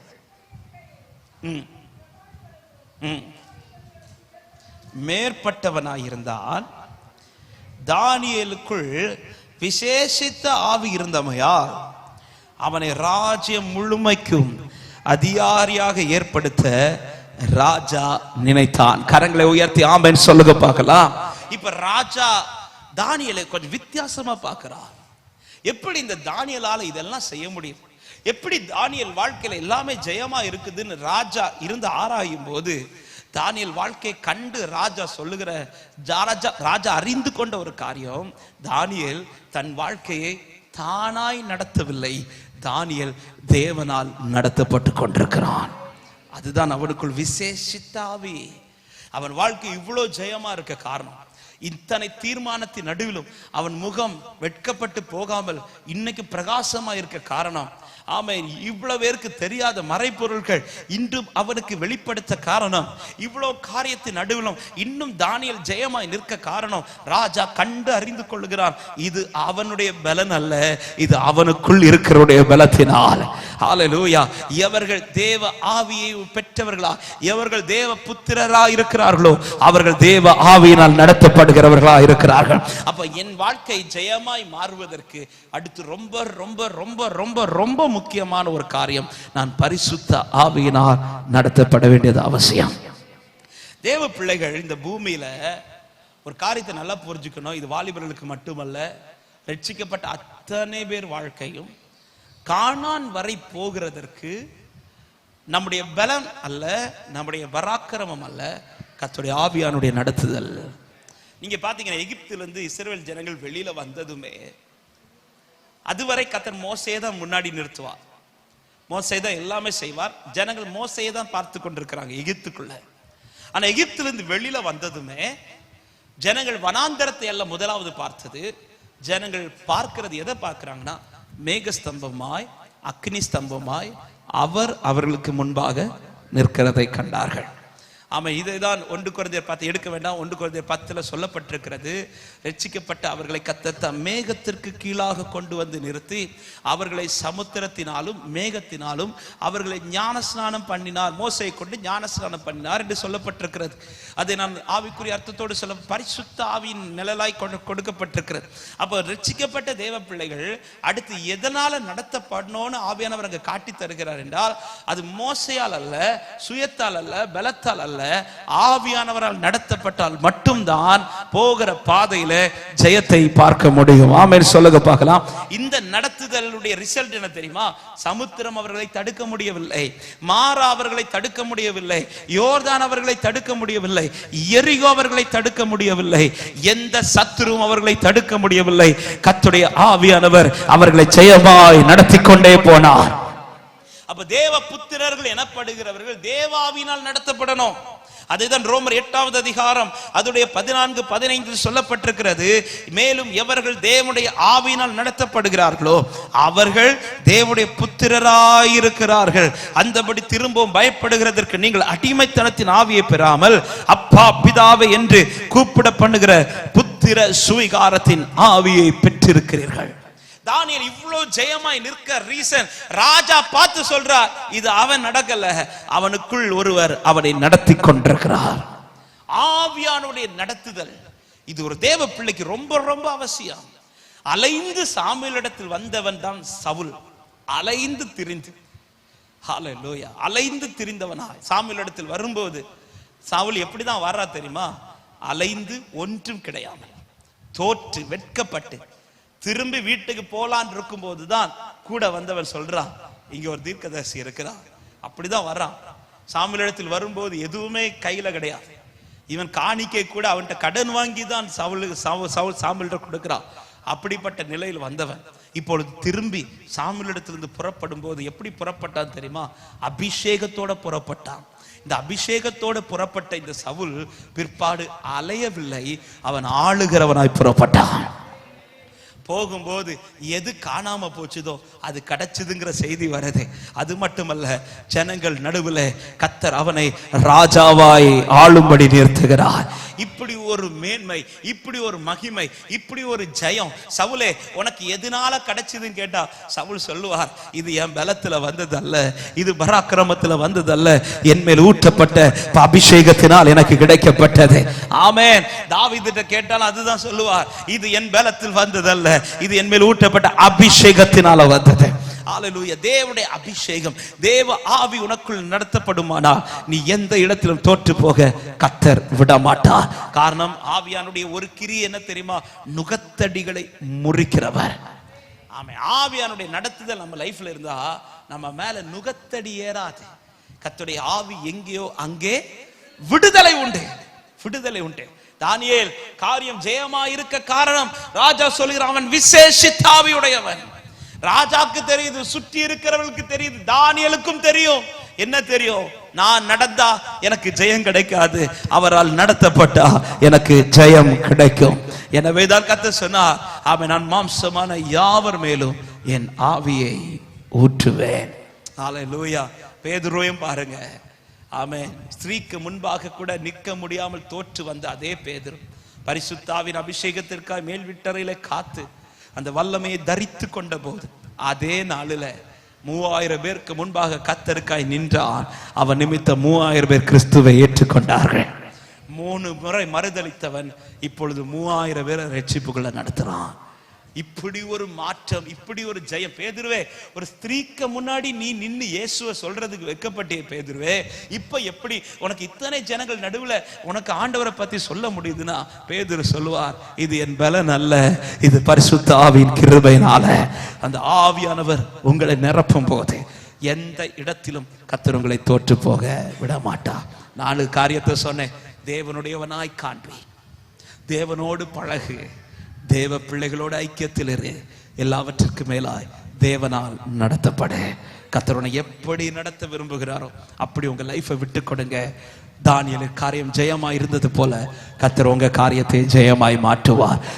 மேற்பட்டவனாயிருந்தான் தானியேலுக்குள் விசேஷித்த ஆவி இருந்தமையால் அவனை ராஜ்யம் முழுமைக்கும் அதிகாரியாக ஏற்படுத்த ராஜா நினைத்தான். கரங்களை உயர்த்தி ஆமென் சொல்லுங்க பார்க்கலாம். இப்ப ராஜா தானியேலை கொஞ்சம் வித்தியாசமா பார்க்கிறார். எப்படி இந்த தானியேலால இதெல்லாம் செய்ய முடியும்? எப்படி தானியேல் வாழ்க்கையில எல்லாமே ஜெயமா இருக்குதுன்னு ராஜா இருந்து ஆராயும் போது தானியேல் வாழ்க்கையை கண்டு ராஜா சொல்லுகிற ராஜா அறிந்து கொண்ட ஒரு காரியம், தானியேல் தன் வாழ்க்கையை தானாய் நடத்தவில்லை, தானியேல் தேவனால் நடத்தப்பட்டு கொண்டிருக்கிறான். அதுதான் அவனுக்குள் விசேஷித்த ஆவி. அவன் வாழ்க்கை இவ்வளவு ஜெயமா இருக்க காரணம், இத்தனை தீர்மானத்தின் நடுவிலும் அவன் முகம் வெட்கப்பட்டு போகாமல் இன்னைக்கு பிரகாசமா இருக்க காரணம். ஆமென். இவ்வளவு பேருக்கு தெரியாத மறைபொருள்கள் இன்றும் அவனுக்கு வெளிப்படுத்த காரணம். இவ்வளவு காரியத்தின் நடுவிலும் இன்னும் தானியேல் ஜெயமாய் நிற்க காரணம், ராஜா கண்டு அறிந்து கொள்கிறான். இது அவனுடைய பலன் அல்ல, இது அவனுக்குள் இருக்கிறவருடைய பலத்தினால். ஹalleluya. எவர்கள் தேவ ஆவியை பெற்றவர்களா, எவர்கள் தேவ புத்திரரா இருக்கிறார்களோ அவர்கள் தேவ ஆவியினால் நடத்தப்படுகிறார்கள். கொள்ளுகிறவர்களா இருக்கிறார்கள். அப்ப என் வாழ்க்கை ஜெயமாய் மாறுவதற்கு அடுத்து ரொம்ப ரொம்ப ரொம்ப ரொம்ப ரொம்ப முக்கியமான ஒரு காரியம், நான் பரிசுத்த ஆவியினால் நடத்தப்பட வேண்டியது அவசியம். தேவ பிள்ளைகள் இந்த பூமியில ஒரு காரியத்தை நல்லா புரிஞ்சுக்கணும். இது வாலிபர்களுக்கு மட்டுமல்ல, ரட்சிக்கப்பட்ட அத்தனை பேர் வாழ்க்கையும் கானான் வரை போகிறதற்கு நம்முடைய பலம் அல்ல, நம்முடைய பராக்கிரமம் அல்ல, கர்த்தருடைய ஆவியானுடைய நடத்துதல். நீங்க பாத்தீங்கன்னா எகிப்திலிருந்து இஸ்ரவேல் ஜனங்கள் வெளியில வந்ததுமே அதுவரை கர்த்தர் மோசேயை தான் முன்னாடி நிறுத்துவார். மோசே தான் எல்லாமே செய்வார். ஜனங்கள் மோசேயை தான் பார்த்து கொண்டிருக்கிறாங்க எகிப்துக்குள்ள. ஆனா எகிப்திலிருந்து வெளியில வந்ததுமே ஜனங்கள் வனாந்தரத்தை எல்லாம் முதலாவது பார்த்தது. ஜனங்கள் பார்க்கிறது எதை பார்க்கிறாங்கன்னா, மேகஸ்தம்பமாய் அக்னி ஸ்தம்பமாய் அவர் அவர்களுக்கு முன்பாக நிற்கிறதை கண்டார்கள். ஆமா, இதைதான் 1 கொரிந்தியர் 10 எடுக்க வேண்டாம். 1 கொரிந்தியர் 10 சொல்லப்பட்டிருக்கிறது, ரட்சிக்கப்பட்ட அவர்களை கர்த்தர் மேகத்திற்கு கீழாக கொண்டு வந்து நிறுத்தி அவர்களை சமுத்திரத்தினாலும் மேகத்தினாலும் அவர்களை ஞானஸ்நானம் பண்ணினார். மோசேயை கொண்டு ஞானஸ்நானம் பண்ணினார் என்று சொல்லப்பட்டிருக்கிறது. அதை நான் ஆவிக்குரிய அர்த்தத்தோடு சொல்ல, பரிசுத்த ஆவியின் நிழலாய் கொடுக்கப்பட்டிருக்கிறது. அப்போ ரட்சிக்கப்பட்ட தேவ பிள்ளைகள் அடுத்து எதனால நடத்தப்படணும்னு ஆவியானவர் அங்க காட்டி தருகிறார் என்றால், அது மோசையால் அல்ல, சுயத்தால் அல்ல, பலத்தால் அல்ல, ஆவியானவரால் நடத்தப்பட்டால் மட்டும்தான் போகிற பாதையில ஜெயத்தை பார்க்க முடியும். ஆமென் சொல்லுங்க பார்க்கலாம். இந்த நடத்துதலுடைய ரிசல்ட் என்ன தெரியுமா? சமுத்திரம் அவர்களை தடுக்க முடியவில்லை, மாரா அவர்களை தடுக்க முடியவில்லை, யோர்தான் அவர்களை தடுக்க முடியவில்லை, எரிகோ அவர்களை தடுக்க முடியவில்லை, எந்த சத்துருவும் அவர்களை தடுக்க முடியவில்லை. கர்த்தருடைய ஆவியானவர் அவர்களை ஜெயமாய் நடத்தி கொண்டே போனார். அப்ப தேவ புத்திரர்கள் எனப்படுகிறவர்கள் தேவாவினால் நடத்தப்படணும். அதுதான் ரோமர் 8வது அதிகாரம் அதுடைய 14-15 சொல்லப்பட்டிருக்கிறது. மேலும் எவர்கள் தேவனுடைய ஆவியினால் நடத்தப்படுகிறார்களோ அவர்கள் தேவனுடைய புத்திரராயிருக்கிறார்கள். அந்தபடி திரும்பவும் பயப்படுகிறதற்கு நீங்கள் அடிமைத்தனத்தின் ஆவியை பெறாமல் அப்பா பிதாவே என்று கூப்பிட பண்ணுகிற புத்திர சுவிகாரத்தின் ஆவியை பெற்றிருக்கிறீர்கள். தானியேல் இவ்வளவு ஜெயமாய் நிற்க ரீசன், ராஜா பார்த்து சொல்றார், இது அவன் நடக்கல, அவனுக்குள் ஒருவர் அவனை நடத்தி கொண்டிருக்கிறார். ஆவியானுடைய நடத்துதல் இது ஒரு தேவ பிள்ளைக்கு ரொம்ப ரொம்ப அவசியம். அலைந்து சாமுவேலிடத்தில் வந்தவன் தான் சவுல். அலைந்து திரிந்து, ஹல்லேலூயா, அலைந்து திரிந்தவனா சாமுவேலிடத்தில் வரும்போது சவுல் எப்படிதான் வர்றா தெரியுமா? அலைந்து ஒன்றும் கிடையாமல், தோற்று வெட்கப்பட்டு திரும்பி வீட்டுக்கு போலான் இருக்கும் போதுதான் கூட வந்தவன் சொல்றான், இங்க ஒரு தீர்க்கதரிசி இருக்கிறான். அப்படிதான் வர்றான். சாமுவேலிடத்தில் வரும்போது எதுவுமே கையில கிடையாது. இவன் காணிக்கை கூட அவன்கிட்ட கடன் வாங்கி தான் சாமுவேல்கிட்ட கொடுக்கிறான். அப்படிப்பட்ட நிலையில் வந்தவன் இப்பொழுது திரும்பி சாமுவேலிடத்திலிருந்து புறப்படும் போது எப்படி புறப்பட்டான் தெரியுமா? அபிஷேகத்தோட புறப்பட்டான். இந்த அபிஷேகத்தோட புறப்பட்ட இந்த சவுல் பிற்பாடு அலையவில்லை, அவன் ஆளுகிறவனாய் புறப்பட்டான். போகும்போது எது காணாம போச்சுதோ அது கிடைச்சதுங்கிற செய்தி வருது. அது மட்டுமல்ல, ஜனங்கள் நடுவில் கர்த்தர் அவனை ராஜாவாய் ஆளும்படி நிறுத்துகிறார். இப்படி ஒரு மேன்மை, இப்படி ஒரு மகிமை, இப்படி ஒரு ஜெயம் சவுலே உனக்கு எதனால கிடைச்சதுன்னு கேட்டா சவுல் சொல்லுவார், இது என் பலத்துல வந்ததல்ல, இது பராக்கிரமத்துல வந்ததல்ல, என் மேல் ஊற்றப்பட்ட அபிஷேகத்தினால் எனக்கு கிடைக்கப்பட்டது. ஆமென். தாவீதுட்ட கேட்டாலும் அதுதான் சொல்லுவார், இது என் பலத்தில் வந்ததல்ல, இது என் மேல் ஊற்றப்பட்ட அபிஷேகத்தினால வந்தது. ஹல்லேலூயா. தேவனுடைய அபிஷேகம், தேவ ஆவி உனக்குள் நடத்தப்படுமானா நீ எந்த இடத்திலும் தோற்று போக கர்த்தர் விட மாட்டார். காரணம், ஆவியானுடைய ஒரு கிரியை என்ன தெரியுமா? நுகத்தடிகளை முறிக்கிறவர். ஆமென். ஆவியானுடைய நடத்துதல் நம்ம லைஃப்ல இருந்தா நம்ம மேல நுகத்தடி ஏறாது. கர்த்தருடைய ஆவி எங்கேயோ அங்கே விடுதலை உண்டு, விடுதலை உண்டு. தானியேல் காரியம் ஜெயமா இருக்க காரணம், ராஜா சொல்கிறான் அவன் விசேஷித்த ஆவியுடையவன். ராஜாக்கு தெரியுது, சுற்றி இருக்கிறவர்களுக்கு தெரியுது, தானியேலுக்கும் தெரியும். என்ன தெரியும்? நான் நடந்தா எனக்கு ஜெயம் கிடைக்காது, அவரால் நடத்தப்பட்டா எனக்கு ஜெயம் கிடைக்கும். எனவே தான் கர்த்தர் சொன்னார், ஆமென், நான் மாம்சமான யாவர் மேலும் என் ஆவியை ஊற்றுவேன். ஹல்லேலூயா. பேதுருவையும் பாருங்க, ஆமென், ஸ்திரீக்கு முன்பாக கூட நிற்க முடியாமல் தோற்று வந்த அதே பேதுரு பரிசுத்த ஆவியின் அபிஷேகத்திற்காக மேல் வீட்டறையில காத்து அந்த வல்லமையை தரித்து கொண்ட போது அதே நாளில் 3000 பேருக்கு முன்பாக கர்த்தருக்காய் நின்றான். அவன் நிமித்தம் 3000 பேர் கிறிஸ்துவை ஏற்றுக்கொண்டார்கள். 3 முறை மறுதளித்தவன் இப்பொழுது 3000 பேரை ரட்சிப்புக்குள்ள நடத்துறான். இப்படி ஒரு மாற்றம், இப்படி ஒரு ஜெயம். பேதுருவே, ஒரு ஸ்திரீக்கு முன்னாடி நீ நின்னு இயேசுவை சொல்றதுக்கு வெட்கப்பட்டே பேதுருவே, இப்ப எப்படி உனக்கு இத்தனை ஜனங்கள் நடுவுல உனக்கு ஆண்டவரை பத்தி சொல்ல முடியுதுன்னா பேதுரு சொல்லுவார், இது என் பலன் அல்ல, இது பரிசுத்த ஆவியின் கிருபையினால. அந்த ஆவியானவர் உங்களை நிரப்பும் போது எந்த இடத்திலும் கர்த்தர் உங்களை தோற்று போக விட மாட்டா. 4 காரியத்தை சொன்னேன். தேவனுடையவனாய் காண்பி, தேவனோடு பழகு, தேவ பிள்ளைகளோட ஐக்கியத்தில் இரு, எல்லாவற்றிற்கு மேலாய் தேவனால் நடத்தப்பட. கர்த்தர் எப்படி நடத்த விரும்புகிறாரோ அப்படி உங்க லைஃபை விட்டு கொடுங்க. தானியேல் காரியம் ஜெயமாய் இருந்தது போல கர்த்தர் உங்க காரியத்தை ஜெயமாய் மாற்றுவார்.